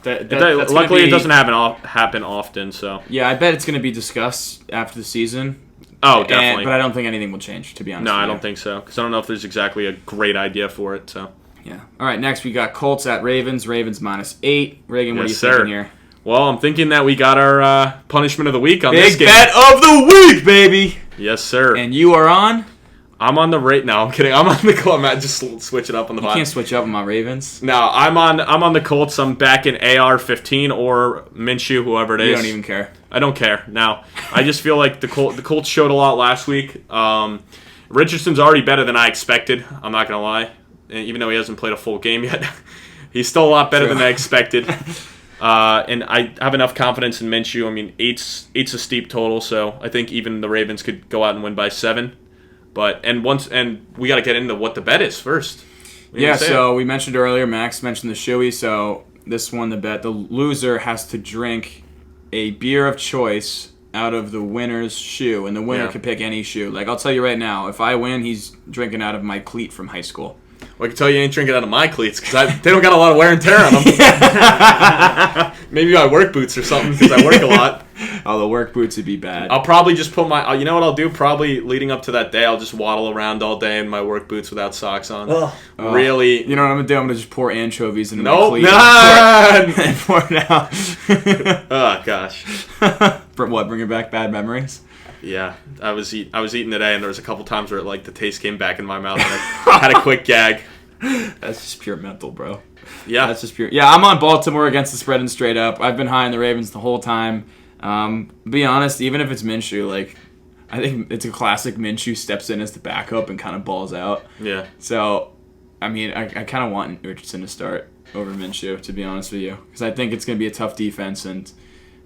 Luckily, it doesn't happen often. So yeah, I bet it's going to be discussed after the season. Oh, definitely. But I don't think anything will change, to be honest. No, I don't think so, because I don't know if there's exactly a great idea for it. So yeah. All right. Next, we got Colts at Ravens. Ravens -8. Reagan, what are you thinking here? Well, I'm thinking that we got our punishment of the week on this game. Big bet of the week, baby. Yes, sir. And you are on. I'm on the No, I'm kidding. I'm on the Colts. I'm just switch it up on the. You can't switch up on my Ravens. No, I'm on the Colts. I'm back in AR-15 or Minshew, whoever it is. You don't even care. I don't care. Now, I just feel like the Colts showed a lot last week. Richardson's already better than I expected. I'm not gonna lie, even though he hasn't played a full game yet. He's still a lot better than I expected. And I have enough confidence in Minshew. I mean, eight's a steep total, so I think even the Ravens could go out and win by 7. And we got to get into what the bet is first. Yeah, so we mentioned earlier, Max mentioned the shoey, so this one, the bet, the loser has to drink a beer of choice out of the winner's shoe, and the winner can pick any shoe. Like, I'll tell you right now, if I win, he's drinking out of my cleat from high school. Well, I can tell you ain't drinking out of my cleats, because they don't got a lot of wear and tear on them. Maybe my work boots or something, because I work a lot. Oh, the work boots would be bad. I'll probably just put my... you know what I'll do? Probably leading up to that day, I'll just waddle around all day in my work boots without socks on. Really? You know what I'm going to do? I'm going to just pour anchovies into my cleat. And pour it out. Oh, gosh. For what? Bringing back bad memories? Yeah. I was eating today, and there was a couple times where the taste came back in my mouth, and I had a quick gag. That's just pure mental, bro. Yeah. That's just pure... Yeah, I'm on Baltimore against the spread and straight up. I've been high on the Ravens the whole time. Be honest, even if it's Minshew, I think it's a classic Minshew steps in as the backup and kind of balls out. Yeah. So, I mean, I kind of want Richardson to start over Minshew, to be honest with you, because I think it's going to be a tough defense, and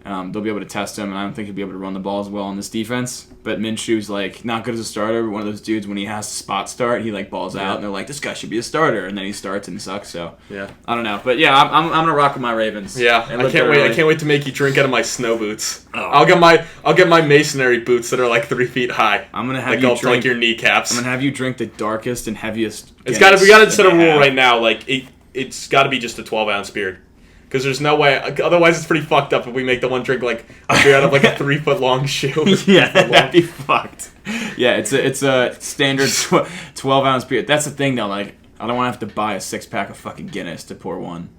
they'll be able to test him, and I don't think he'll be able to run the ball as well on this defense. But Minshew's like not good as a starter, but one of those dudes when he has to spot start, he like balls out, and they're like, this guy should be a starter, and then he starts and sucks. So yeah, I don't know, but yeah, I'm gonna rock with my Ravens. Yeah, I can't wait. I can't wait to make you drink out of my snow boots. Oh. I'll get my masonry boots that are like 3 feet high. I'm gonna have like you up to drink like your kneecaps. I'm gonna have you drink the darkest and heaviest. We got to set a rule right now. Like it's got to be just a 12-ounce beer. Because there's no way, otherwise it's pretty fucked up if we make the one drink like a beer out of like a 3-foot-long shoe. Yeah, that'd be fucked. Yeah, it's a standard 12-ounce beer. That's the thing though, like I don't want to have to buy a 6-pack of fucking Guinness to pour one.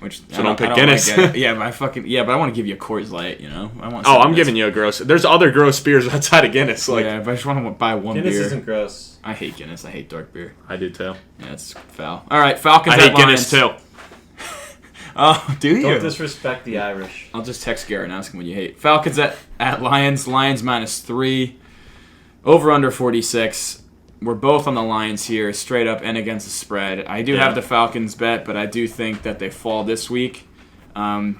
Which so don't pick Guinness. Yeah, but I want to give you a Coors Light, you know. I'm giving you a gross. There's other gross beers outside of Guinness. Like yeah, but I just want to buy one Guinness beer. Guinness isn't gross. I hate Guinness. I hate dark beer. I do too. Yeah, it's foul. All right, Falcons. I hate Guinness too. Oh, do you? Don't disrespect the Irish. I'll just text Garrett and ask him what you hate. Falcons at Lions. Lions -3. Over under 46. We're both on the Lions here, straight up and against the spread. I do have the Falcons bet, but I do think that they fall this week.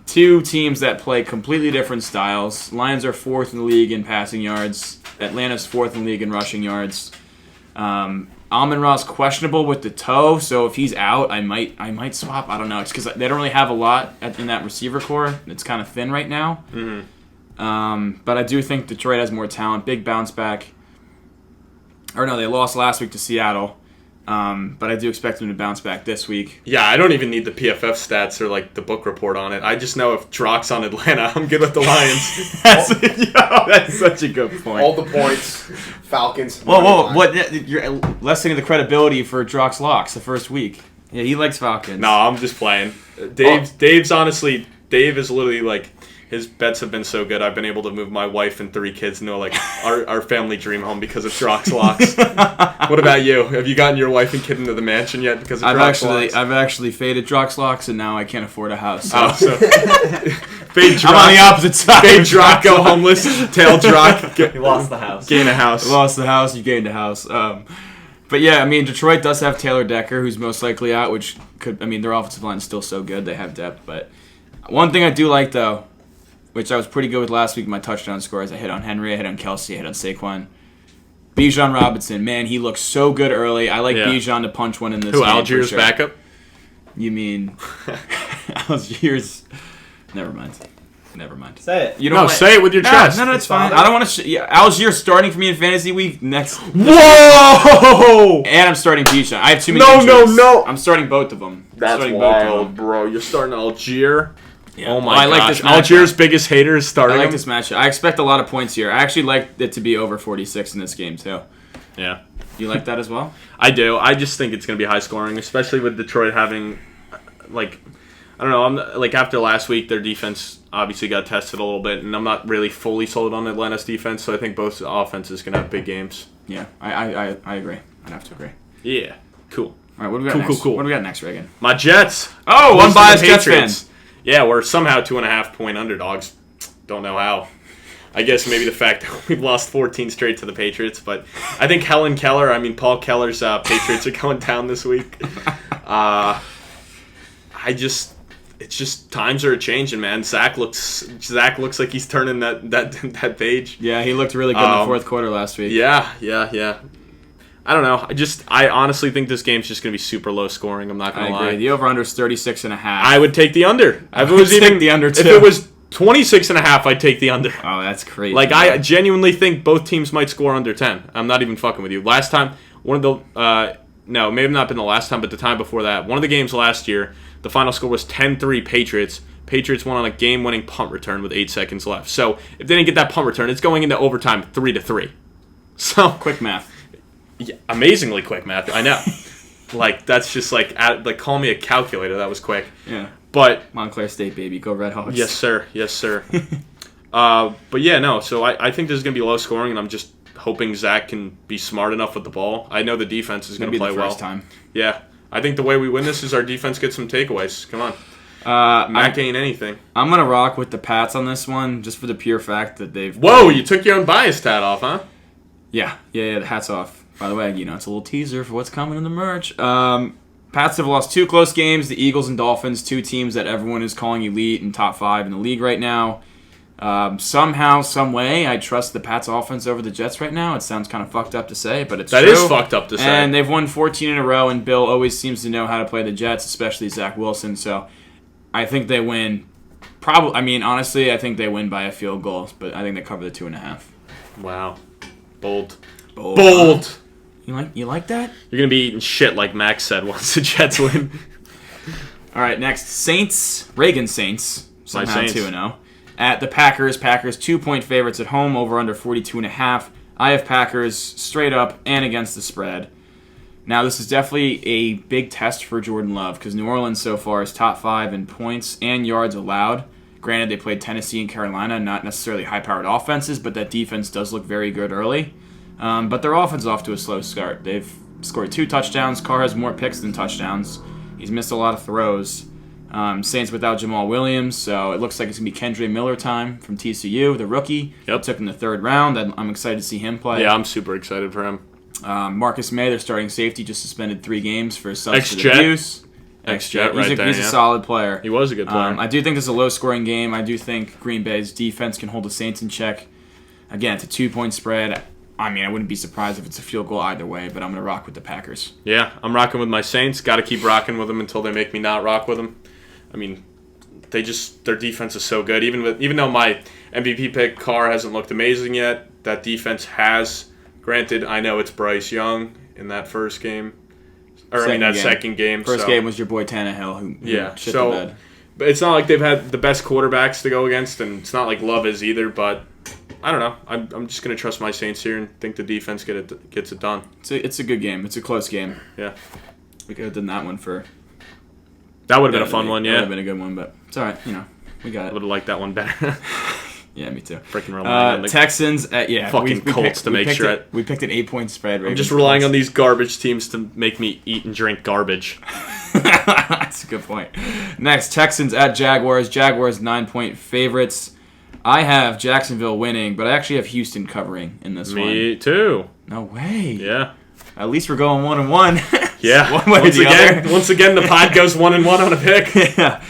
Two teams that play completely different styles. Lions are 4th in the league in passing yards. Atlanta's 4th in the league in rushing yards. Amon-Ra's questionable with the toe, so if he's out, I might swap. I don't know. It's because they don't really have a lot in that receiver core. It's kind of thin right now. Mm-hmm. But I do think Detroit has more talent. Big bounce back. Or no, they lost last week to Seattle. But I do expect them to bounce back this week. Yeah, I don't even need the PFF stats or like the book report on it. I just know if Drock's on Atlanta, I'm good with the Lions. That's such a good point. All the points, Falcons. Whoa! What? You're lessening the credibility for Drock's locks the first week. Yeah, he likes Falcons. No, I'm just playing. Dave's honestly, Dave is literally like, his bets have been so good. I've been able to move my wife and 3 kids into like our family dream home because of Drock's locks. What about you? Have you gotten your wife and kid into the mansion yet because of Drock's locks? I've actually faded Drock's locks, and now I can't afford a house. So. Fade Drock. I'm on the opposite side. Fade Drock, go homeless. Tail Drock. He lost the house. Gain a house. Lost the house. You gained a house. But yeah, I mean, Detroit does have Taylor Decker, who's most likely out, which could. I mean, their offensive line is still so good; they have depth. But one thing I do like though, which I was pretty good with last week, my touchdown scores. I hit on Henry, I hit on Kelsey, I hit on Saquon. Bijan Robinson, man, he looks so good early. I like Bijan to punch one in this game. Algiers backup? You mean Algiers? Never mind. Say it. You don't say it with your chest. No, it's fine. I don't want to. Algiers starting for me in fantasy week next. Whoa! And I'm starting Bijan. I have too many. No. I'm starting both of them. That's wild, bro. You're starting Algier. Yeah. Oh my gosh. like this Algiers' biggest hater is starting. I like this matchup. I expect a lot of points here. I actually like it to be over 46 in this game too. Yeah. You like that as well? I do. I just think it's going to be high scoring, especially with Detroit having, like, I don't know. Like after last week, their defense obviously got tested a little bit, and I'm not really fully sold on Atlanta's defense. So I think both offenses can have big games. Yeah, I agree. I'd have to agree. Yeah. Cool. All right, what do we got next? Cool. What do we got next, Reagan? My Jets. Oh, unbiased Jets fan. Yeah, we're somehow 2.5-point underdogs. Don't know how. I guess maybe the fact that we've lost 14 straight to the Patriots, but I think Paul Keller's Patriots are going down this week. It's just times are changing, man. Zach looks like he's turning that page. Yeah, he looked really good in the fourth quarter last week. Yeah. I don't know. I honestly think this game's just going to be super low scoring. I'm not going to lie. The over-under is 36.5. I would take the under. I would take the under, too. If it was 26.5, I'd take the under. Oh, that's crazy. Like, I genuinely think both teams might score under 10. I'm not even fucking with you. Last time, no, maybe not been the last time, but the time before that, one of the games last year, the final score was 10-3 Patriots. Patriots won on a game-winning punt return with 8 seconds left. So, if they didn't get that punt return, it's going into overtime 3-3. So, quick math. Yeah, amazingly quick math. I know. Like that's just like call me a calculator. That was quick. Yeah. But Montclair State, baby, go Red Hawks. Yes, sir. But yeah, no. So I think this is gonna be low scoring, and I'm just hoping Zach can be smart enough with the ball. I know the defense is gonna play the well. first time. Yeah. I think the way we win this is our defense gets some takeaways. Come on. Mac ain't anything. I'm gonna rock with the Pats on this one, just for the pure fact that they've. Whoa! You took your own bias hat off, huh? Yeah. Hats off. By the way, it's a little teaser for what's coming in the merch. Pats have lost 2 close games. The Eagles and Dolphins, 2 teams that everyone is calling elite and top 5 in the league right now. Somehow, some way, I trust the Pats offense over the Jets right now. It sounds kind of fucked up to say, but it's true. That is fucked up to say. And they've won 14 in a row, and Bill always seems to know how to play the Jets, especially Zach Wilson. So I think they win. Honestly, I think they win by a field goal, but I think they cover the 2.5. Wow. Bold. You like that? You're going to be eating shit like Max said once the Jets win. All right, next. Saints. Reagan Saints. Somehow My Saints. 2-0. At the Packers. Packers 2-point favorites at home, over under 42.5. I have Packers straight up and against the spread. Now, this is definitely a big test for Jordan Love because New Orleans so far is top 5 in points and yards allowed. Granted, they played Tennessee and Carolina, not necessarily high-powered offenses, but that defense does look very good early. But their offense is off to a slow start. They've scored 2 touchdowns. Carr has more picks than touchdowns. He's missed a lot of throws. Saints without Jamal Williams, so it looks like it's going to be Kendre Miller time from TCU, the rookie. Yep. Took in the 3rd round. I'm excited to see him play. Yeah, I'm super excited for him. Marcus May, their starting safety, just suspended 3 games for substance Ex-Jet. abuse. Ex-Jet He's a solid player. He was a good player. I do think this is a low-scoring game. I do think Green Bay's defense can hold the Saints in check. Again, it's a 2-point spread. I wouldn't be surprised if it's a field goal either way, but I'm going to rock with the Packers. Yeah, I'm rocking with my Saints. Got to keep rocking with them until they make me not rock with them. Their defense is so good. Even though my MVP pick, Carr, hasn't looked amazing yet, that defense has. Granted, I know it's Bryce Young in that first game. Second game. First game was your boy Tannehill who shit the bed. But it's not like they've had the best quarterbacks to go against, and it's not like Love is either, but I don't know. I'm just going to trust my Saints here and think the defense gets it done. It's a good game. It's a close game. Yeah. We could have done that one for... That would have been a fun one, yeah. That would have been a good one, but it's all right. We got it. I would have liked that one better. Yeah, me too. Freaking relying on the Texans, Colts we make sure. We picked an 8-point spread. I'm just relying on these garbage teams to make me eat and drink garbage. That's a good point. Next, Texans at Jaguars. Jaguars 9-point favorites. I have Jacksonville winning, but I actually have Houston covering in this one. Me too. No way. Yeah. At least we're going 1-1. Yeah. Once again, the pod goes 1-1 on a pick. Yeah.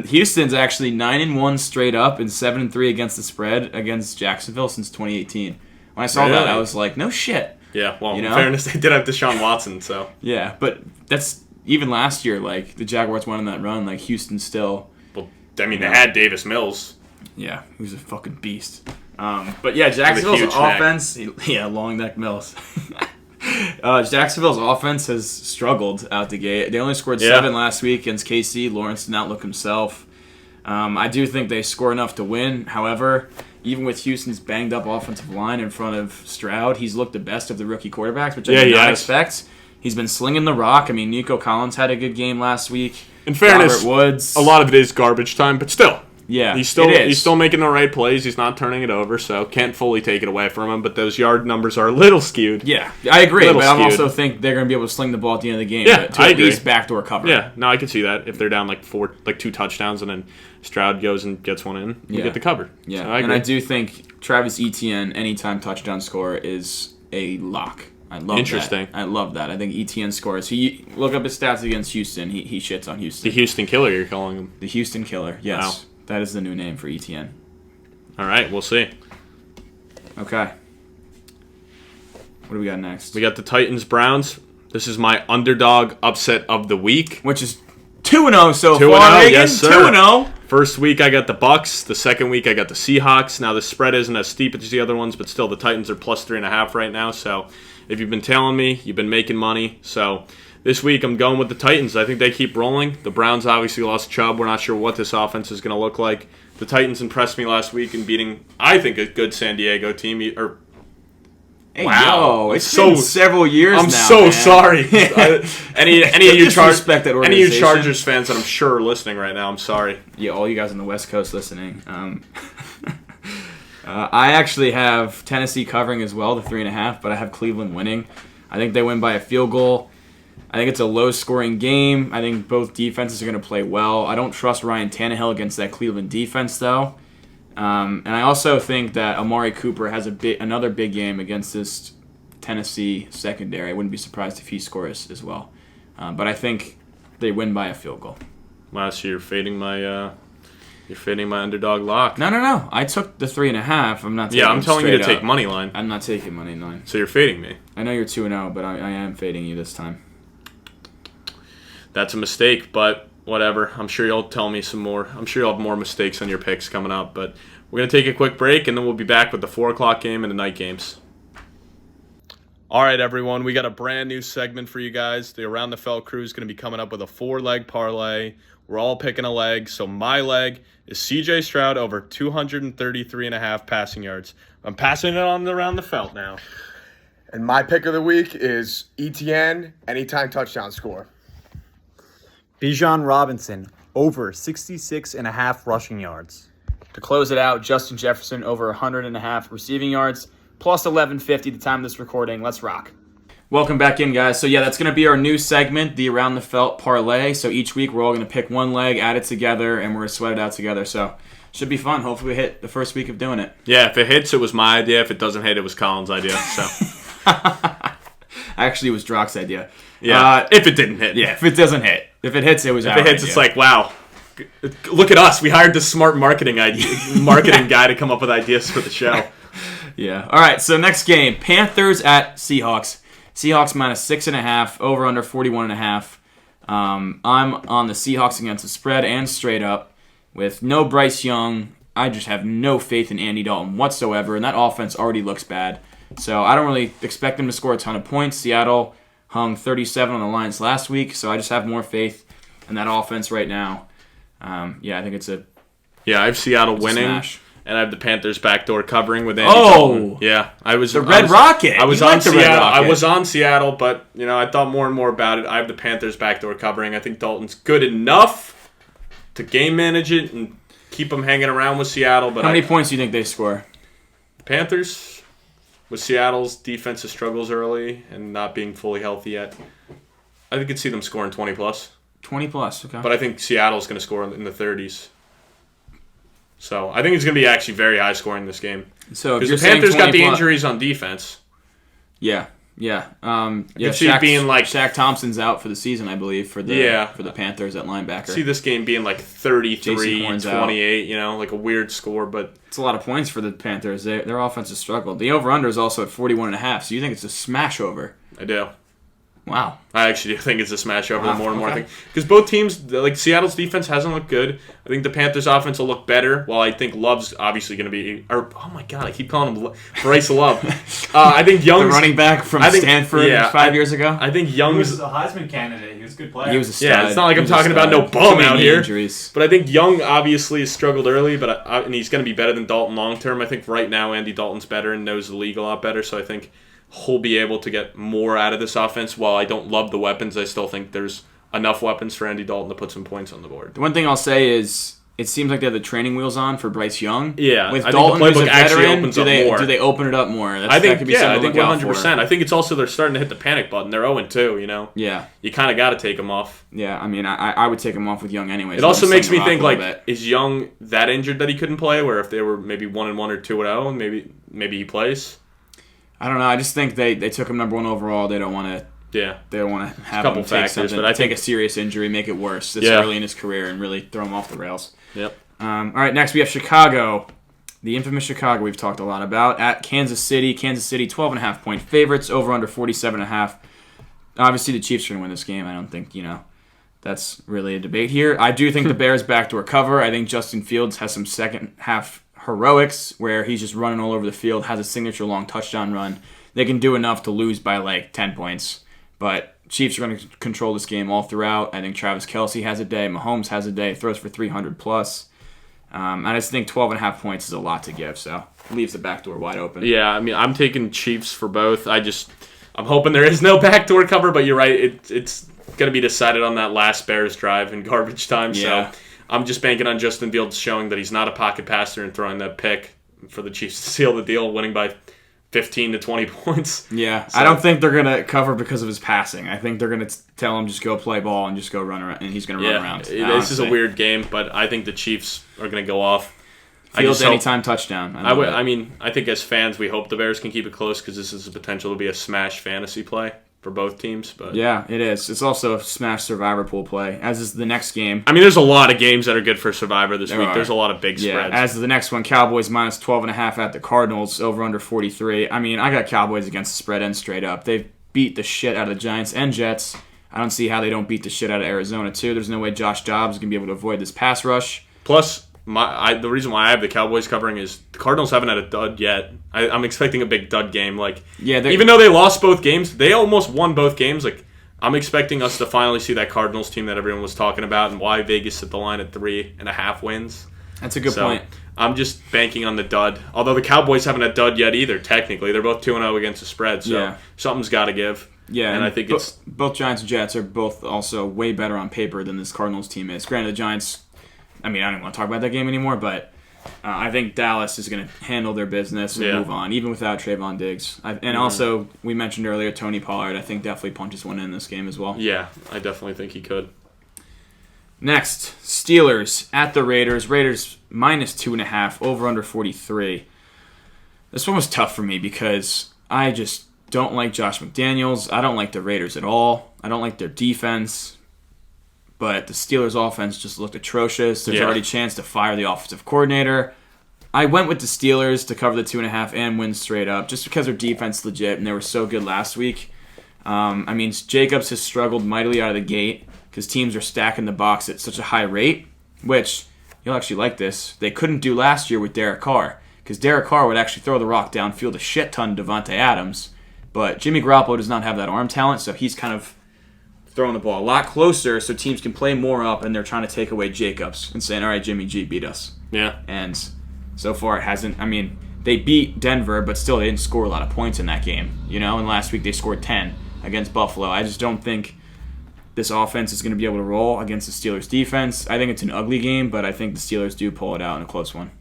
Houston's actually 9-1 straight up and 7-3 against the spread against Jacksonville since 2018. When I saw that, I was like, no shit. Yeah. Well, in fairness, they did have Deshaun Watson, so. Yeah, but that's even last year. Like the Jaguars went on that run. Like Houston still. Well, they had Davis Mills. Yeah, he was a fucking beast. But yeah, Jacksonville's offense. Yeah, long neck Mills. Jacksonville's offense has struggled out the gate. They only scored 7 last week against KC. Lawrence did not look himself. I do think they score enough to win. However, even with Houston's banged up offensive line in front of Stroud, he's looked the best of the rookie quarterbacks, which I did not expect. He's been slinging the rock. Nico Collins had a good game last week. In fairness, Robert Woods. A lot of it is garbage time, but still. Yeah, he's still making the right plays. He's not turning it over, so can't fully take it away from him. But those yard numbers are a little skewed. Yeah, I agree. But I also think they're going to be able to sling the ball at the end of the game. Yeah, to at least backdoor cover. Yeah, no, I can see that if they're down 2 touchdowns and then Stroud goes and gets one in, you get the cover. Yeah, so I do think Travis Etienne anytime touchdown score is a lock. I love Interesting. That. I love that. I think Etienne scores. He look up his stats against Houston. He shits on Houston. The Houston Killer, you're calling him. The Houston Killer. Yes. Wow. That is the new name for Etienne. All right, we'll see. Okay. What do we got next? We got the Titans-Browns. This is my underdog upset of the week. Which is 2-0 so 2-0, far, Reagan. yes, sir. 2-0. First week I got the Bucks. The second week I got the Seahawks. Now the spread isn't as steep as the other ones, but still the Titans are plus 3.5 right now. So if you've been tailing me, you've been making money. So this week I'm going with the Titans. I think they keep rolling. The Browns obviously lost Chubb. We're not sure what this offense is going to look like. The Titans impressed me last week in beating, I think, a good San Diego team. Hey, wow, it's been several years now. I'm so man. sorry. Any of you Chargers fans that I'm sure are listening right now, I'm sorry. Yeah, all you guys on the West Coast listening. I actually have Tennessee covering as well, the 3.5, but I have Cleveland winning. I think they win by a field goal. I think it's a low-scoring game. I think both defenses are going to play well. I don't trust Ryan Tannehill against that Cleveland defense, though. And I also think that Amari Cooper has another big game against this Tennessee secondary. I wouldn't be surprised if he scores as well. But I think they win by a field goal. Last year, fading my underdog lock. No. I took the 3.5. I'm not. I'm telling you to take up. money line. I'm not taking money line. So you're fading me. I know you're 2-0, but I am fading you this time. That's a mistake, but whatever. I'm sure you'll tell me some more. I'm sure you'll have more mistakes on your picks coming up. But we're going to take a quick break, and then we'll be back with the 4 o'clock game and the night games. All right, everyone. We got a brand new segment for you guys. The Around the Felt crew is going to be coming up with a 4-leg parlay. We're all picking a leg. So my leg is CJ Stroud over 233.5 passing yards. I'm passing it on Around the Felt now. And my pick of the week is ETN, anytime touchdown score. Bijan Robinson over 66.5 rushing yards. To close it out, Justin Jefferson over 100.5 receiving yards, plus 1150 the time of this recording. Let's rock. Welcome back in, guys. So, that's going to be our new segment, the Around the Felt Parlay. So each week we're all going to pick one leg, add it together, and we're going to sweat it out together. So should be fun. Hopefully we hit the first week of doing it. Yeah, if it hits, it was my idea. If it doesn't hit, it was Colin's idea. So Actually, it was Drock's idea. Yeah, if it didn't hit. Yeah, if it doesn't hit. If it hits, it was our If it hits, idea. it's like, wow. Look at us. We hired this smart marketing guy to come up with ideas for the show. Yeah. All right, so next game, Panthers at Seahawks. Seahawks minus 6.5, over under 41.5. I'm on the Seahawks against the spread and straight up. With no Bryce Young, I just have no faith in Andy Dalton whatsoever, and that offense already looks bad. So I don't really expect them to score a ton of points. Seattle hung 37 on the Lions last week, so I just have more faith in that offense right now. I think it's a I have Seattle winning, smash. And I have the Panthers backdoor covering with Andy Oh! Dalton. Yeah, I was The Red Rocket. I was You on like the Red Seattle. I Rocket. was on Seattle, but I thought more and more about it. I have the Panthers backdoor covering. I think Dalton's good enough to game manage it and keep them hanging around with Seattle. But How many points do you think they score? Panthers, with Seattle's defensive struggles early and not being fully healthy yet, I could see them scoring 20 plus. 20 plus, okay. But I think Seattle's going to score in the 30s. So I think it's going to be actually very high scoring this game. So if because you're the Panthers got the saying 20 injuries on defense. Yeah. could see it being like Shaq Thompson's out for the season, I believe, for the Panthers at linebacker. See this game being like 33-28, out. like a weird score, but It's a lot of points for the Panthers. Their offense has struggled. The over-under is also at 41.5, so you think it's a smash over. I do. Wow. I actually do think it's a smash over Wow, the more and more okay. thing. Because both teams, like Seattle's defense hasn't looked good. I think the Panthers' offense will look better, while I think Love's obviously going to be... oh my God, I keep calling him Bryce Love. I think Young's... The running back from Stanford 5 years ago? I think He Young's... was a Heisman candidate. He was a good player. He was a stud. Yeah, it's not like I'm He was a talking about stud. no bum Too many out here. Injuries. But I think Young obviously has struggled early, and he's going to be better than Dalton long term. I think right now Andy Dalton's better and knows the league a lot better, so I think he'll be able to get more out of this offense. While I don't love the weapons, I still think there's enough weapons for Andy Dalton to put some points on the board. The one thing I'll say is it seems like they have the training wheels on for Bryce Young. Yeah, With I Dalton, think the who's a playbook actually veteran, opens do up they more. do they open it up more? I think that could be something I to think look out 100%. for. I think it's also they're starting to hit the panic button. They're 0-2, Yeah. You kind of got to take them off. Yeah, I mean, I would take him off with Young anyway. It so also I'm makes slinging me the think, rock a like, little bit. is Young that injured that he couldn't play, where if they were maybe 1-1 or 2-0, maybe he plays? I don't know. I just think they took him number 1 overall. They don't want to. Yeah. They don't want to have couple him take factors, something, but I take think- a serious injury, make it worse this Yeah. early in his career, and really throw him off the rails. Yep. All right, next we have Chicago, the infamous Chicago we've talked a lot about, at Kansas City. Kansas City, 12.5 point favorites, over under 47.5. Obviously, the Chiefs are going to win this game. I don't think that's really a debate here. I do think the Bears backdoor cover. I think Justin Fields has some second half heroics where he's just running all over the field, has a signature long touchdown run. They can do enough to lose by like 10 points. But Chiefs are going to control this game all throughout. I think Travis Kelce has a day. Mahomes has a day. Throws for 300 plus. I just think 12.5 points is a lot to give, so leaves the back door wide open. Yeah, I mean, I'm taking Chiefs for both. I'm hoping there is no backdoor cover, but you're right. It's going to be decided on that last Bears drive in garbage time. Yeah. So I'm just banking on Justin Fields showing that he's not a pocket passer and throwing that pick for the Chiefs to seal the deal, winning by 15 to 20 points. Yeah, So- I don't think they're going to cover because of his passing. I think they're going to tell him just go play ball and just go run around, and he's going to run around. This is a weird game, but I think the Chiefs are going to go off. Fields anytime touchdown. I think as fans, we hope the Bears can keep it close because this is the potential to be a smash fantasy play for both teams. But yeah, it is. It's also a smash survivor pool play, as is the next game. I mean, there's a lot of games that are good for survivor this week. There's a lot of big spreads. As is the next one, Cowboys minus 12.5 at the Cardinals, over under 43. I mean, I got Cowboys against the spread and straight up. They've beat the shit out of the Giants and Jets. I don't see how they don't beat the shit out of Arizona, too. There's no way Josh Dobbs is going to be able to avoid this pass rush. Plus, the reason why I have the Cowboys covering is the Cardinals haven't had a dud yet. I'm expecting a big dud game. Even though they lost both games, they almost won both games. I'm expecting us to finally see that Cardinals team that everyone was talking about, and why Vegas set the line at 3.5 wins. That's a good point. I'm just banking on the dud. Although the Cowboys haven't had a dud yet either, technically. They're both 2-0 against the spread, so something's got to give. Yeah, and I think both Giants and Jets are both also way better on paper than this Cardinals team is. Granted, the Giants, I don't want to talk about that game anymore, but I think Dallas is going to handle their business and move on, even without Trayvon Diggs. Also, we mentioned earlier, Tony Pollard, I think definitely punches one in this game as well. Yeah, I definitely think he could. Next, Steelers at the Raiders. Raiders minus 2.5, over under 43. This one was tough for me because I just don't like Josh McDaniels. I don't like the Raiders at all. I don't like their defense. But the Steelers' offense just looked atrocious. There's already a chance to fire the offensive coordinator. I went with the Steelers to cover the 2.5 and win straight up, just because their defense is legit and they were so good last week. Jacobs has struggled mightily out of the gate because teams are stacking the box at such a high rate, which, you'll actually like this, they couldn't do last year with Derek Carr, because Derek Carr would actually throw the rock downfield a shit ton to Devontae Adams, but Jimmy Garoppolo does not have that arm talent, so he's kind of throwing the ball a lot closer so teams can play more up, and they're trying to take away Jacobs and saying, all right, Jimmy G, beat us. Yeah. And so far it hasn't. They beat Denver, but still they didn't score a lot of points in that game. And last week they scored 10 against Buffalo. I just don't think this offense is going to be able to roll against the Steelers' defense. I think it's an ugly game, but I think the Steelers do pull it out in a close one.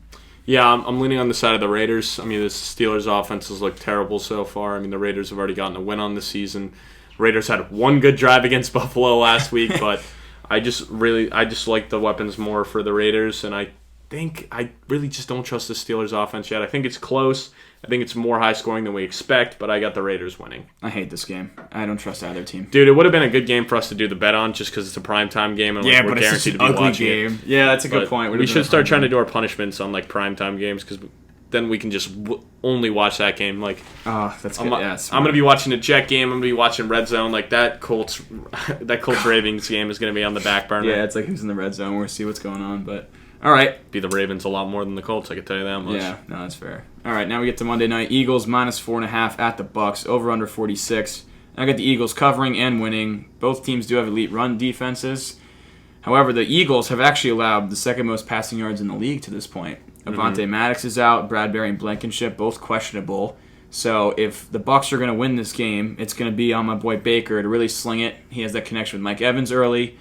Yeah, I'm leaning on the side of the Raiders. The Steelers' offense has looked terrible so far. The Raiders have already gotten a win on the season. Raiders had one good drive against Buffalo last week, but I just like the weapons more for the Raiders, and I really just don't trust the Steelers' offense yet. I think it's close. I think it's more high scoring than we expect, but I got the Raiders winning. I hate this game. I don't trust either team. Dude, it would have been a good game for us to do the bet on just because it's a primetime game and we're guaranteed to be watching it. Yeah, that's a good point. We should start trying to do our punishments on primetime games because then we can just only watch that game. That's good. I'm gonna be watching the Jet game. I'm gonna be watching Red Zone. That Colts Ravens game is gonna be on the back burner. Yeah, it's who's in the red zone. We'll see what's going on, but. All right. Be the Ravens a lot more than the Colts, I can tell you that much. Yeah, no, that's fair. All right, now we get to Monday night. Eagles minus 4.5 at the Bucks, over under 46. I got the Eagles covering and winning. Both teams do have elite run defenses. However, the Eagles have actually allowed the second most passing yards in the league to this point. Avonte Maddox is out, Bradbury and Blankenship both questionable. So if the Bucks are going to win this game, it's going to be on my boy Baker to really sling it. He has that connection with Mike Evans early.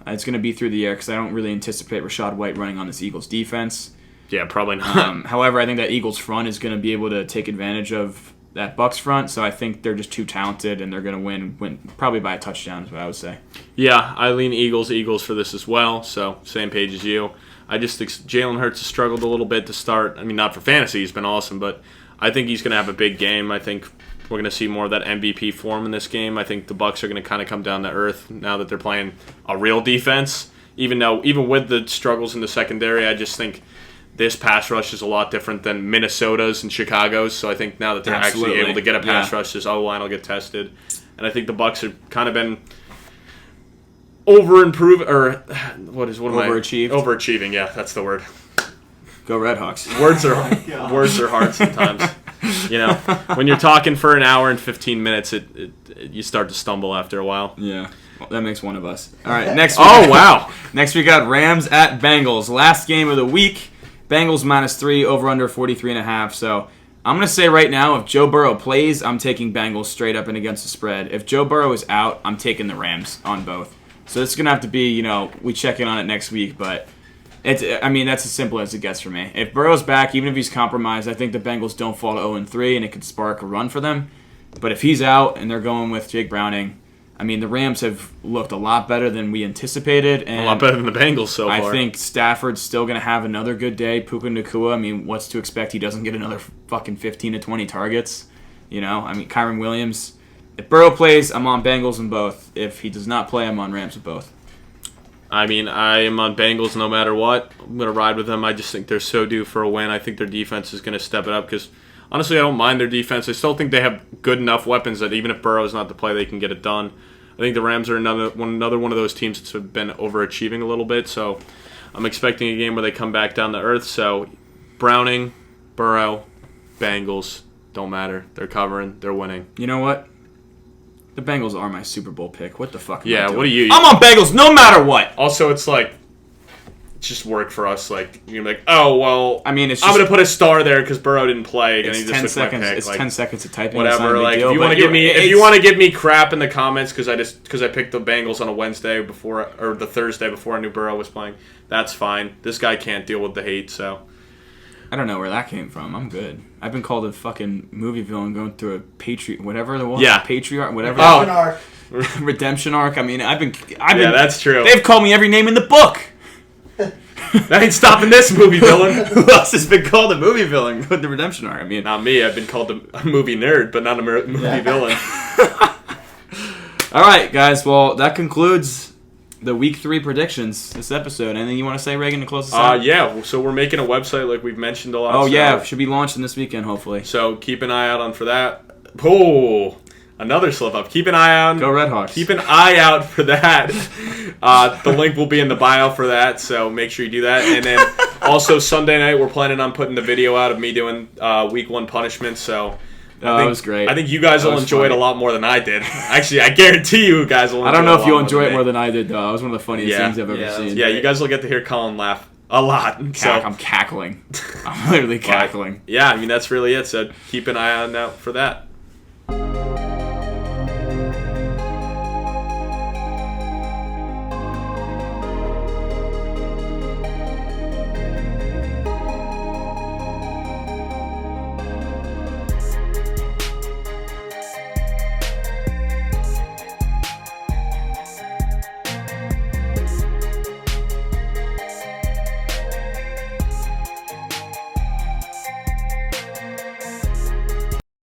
It's going to be through the air because I don't really anticipate Rachaad White running on this Eagles defense. Yeah, probably not. However, I think that Eagles front is going to be able to take advantage of that Bucks front, so I think they're just too talented and they're going to win probably by a touchdown is what I would say. Yeah, I lean Eagles for this as well, so same page as you. I just think Jalen Hurts has struggled a little bit to start. Not for fantasy, he's been awesome, but I think he's going to have a big game. I think we're going to see more of that MVP form in this game. I think the Bucs are going to kind of come down to earth now that they're playing a real defense. Even with the struggles in the secondary, I just think this pass rush is a lot different than Minnesota's and Chicago's. So I think now that they're actually able to get a pass rush, this O-line will get tested. And I think the Bucs have kind of been overachieving. Yeah, that's the word. Go Red Hawks. Words are hard sometimes. When you're talking for an hour and 15 minutes, you start to stumble after a while. Yeah, well, that makes one of us. All right, next. Wow! Next we got Rams at Bengals. Last game of the week. Bengals -3, over under 43.5. So I'm gonna say right now, if Joe Burrow plays, I'm taking Bengals straight up and against the spread. If Joe Burrow is out, I'm taking the Rams on both. So it's gonna have to be, we check in on it next week, but. That's as simple as it gets for me. If Burrow's back, even if he's compromised, I think the Bengals don't fall to 0-3, and it could spark a run for them. But if he's out and they're going with Jake Browning, I mean, the Rams have looked a lot better than we anticipated. And A lot better than the Bengals so far. I think Stafford's still going to have another good day. Puka Nacua, I mean, what's to expect? He doesn't get another fucking 15 to 20 targets. You know, I mean, Kyron Williams. If Burrow plays, I'm on Bengals in both. If he does not play, I'm on Rams with both. I mean, I am on Bengals no matter what. I'm going to ride with them. I just think they're so due for a win. I think their defense is going to step it up because, honestly, I don't mind their defense. I still think they have good enough weapons that even if Burrow is not the play, they can get it done. I think the Rams are another one of those teams that's been overachieving a little bit, so I'm expecting a game where they come back down to earth. So Browning, Burrow, Bengals, don't matter. They're covering. They're winning. You know what? The Bengals are my Super Bowl pick. What the fuck am I Yeah, doing? what are you? I'm on Bengals no matter what. Also, it's like, it just worked for us. Like, you're like, oh, well, I mean, it's I'm just, going to put a star there because Burrow didn't play. And it's he just 10 took seconds. my pick. It's like, 10 seconds of typing. It's not whatever. a big Like, deal, if you want but to give me, it's- if you want to give me crap in the comments because I picked the Bengals on a Wednesday before or the Thursday before I knew Burrow was playing, that's fine. This guy can't deal with the hate, so. I don't know where that came from. I'm good. I've been called a fucking movie villain going through a patriot, whatever the one. Yeah. Patriarch, whatever. Oh. Redemption arc. I mean, I've been. Yeah, that's true. They've called me every name in the book. That ain't stopping this movie villain. Who else has been called a movie villain with the redemption arc? I mean, Not me. I've been called a movie nerd, but not a movie villain. all right, guys. Well, that concludes the Week 3 predictions. This episode. Anything you want to say, Reagan, to close this out? Yeah. So we're making a website like we've mentioned a lot. Oh so, yeah, should be launching this weekend, hopefully. So keep an eye out on for that. Oh, another slip up. Keep an eye on. Go Redhawks. Keep an eye out for that. The link will be in the bio for that, so make sure you do that. And then also Sunday night, we're planning on putting the video out of me doing Week 1 punishment. So that was great. I think you guys That will was enjoy it a funny. lot more than I did. Actually, I guarantee you guys will. I don't know if you'll enjoy than it me. more than I did, though. It was one of the funniest Yeah. things I've ever seen. Yeah, you guys will get to hear Colin laugh a lot. I'm cackling. I'm literally cackling. Yeah, I mean that's really it. So keep an eye on out for that.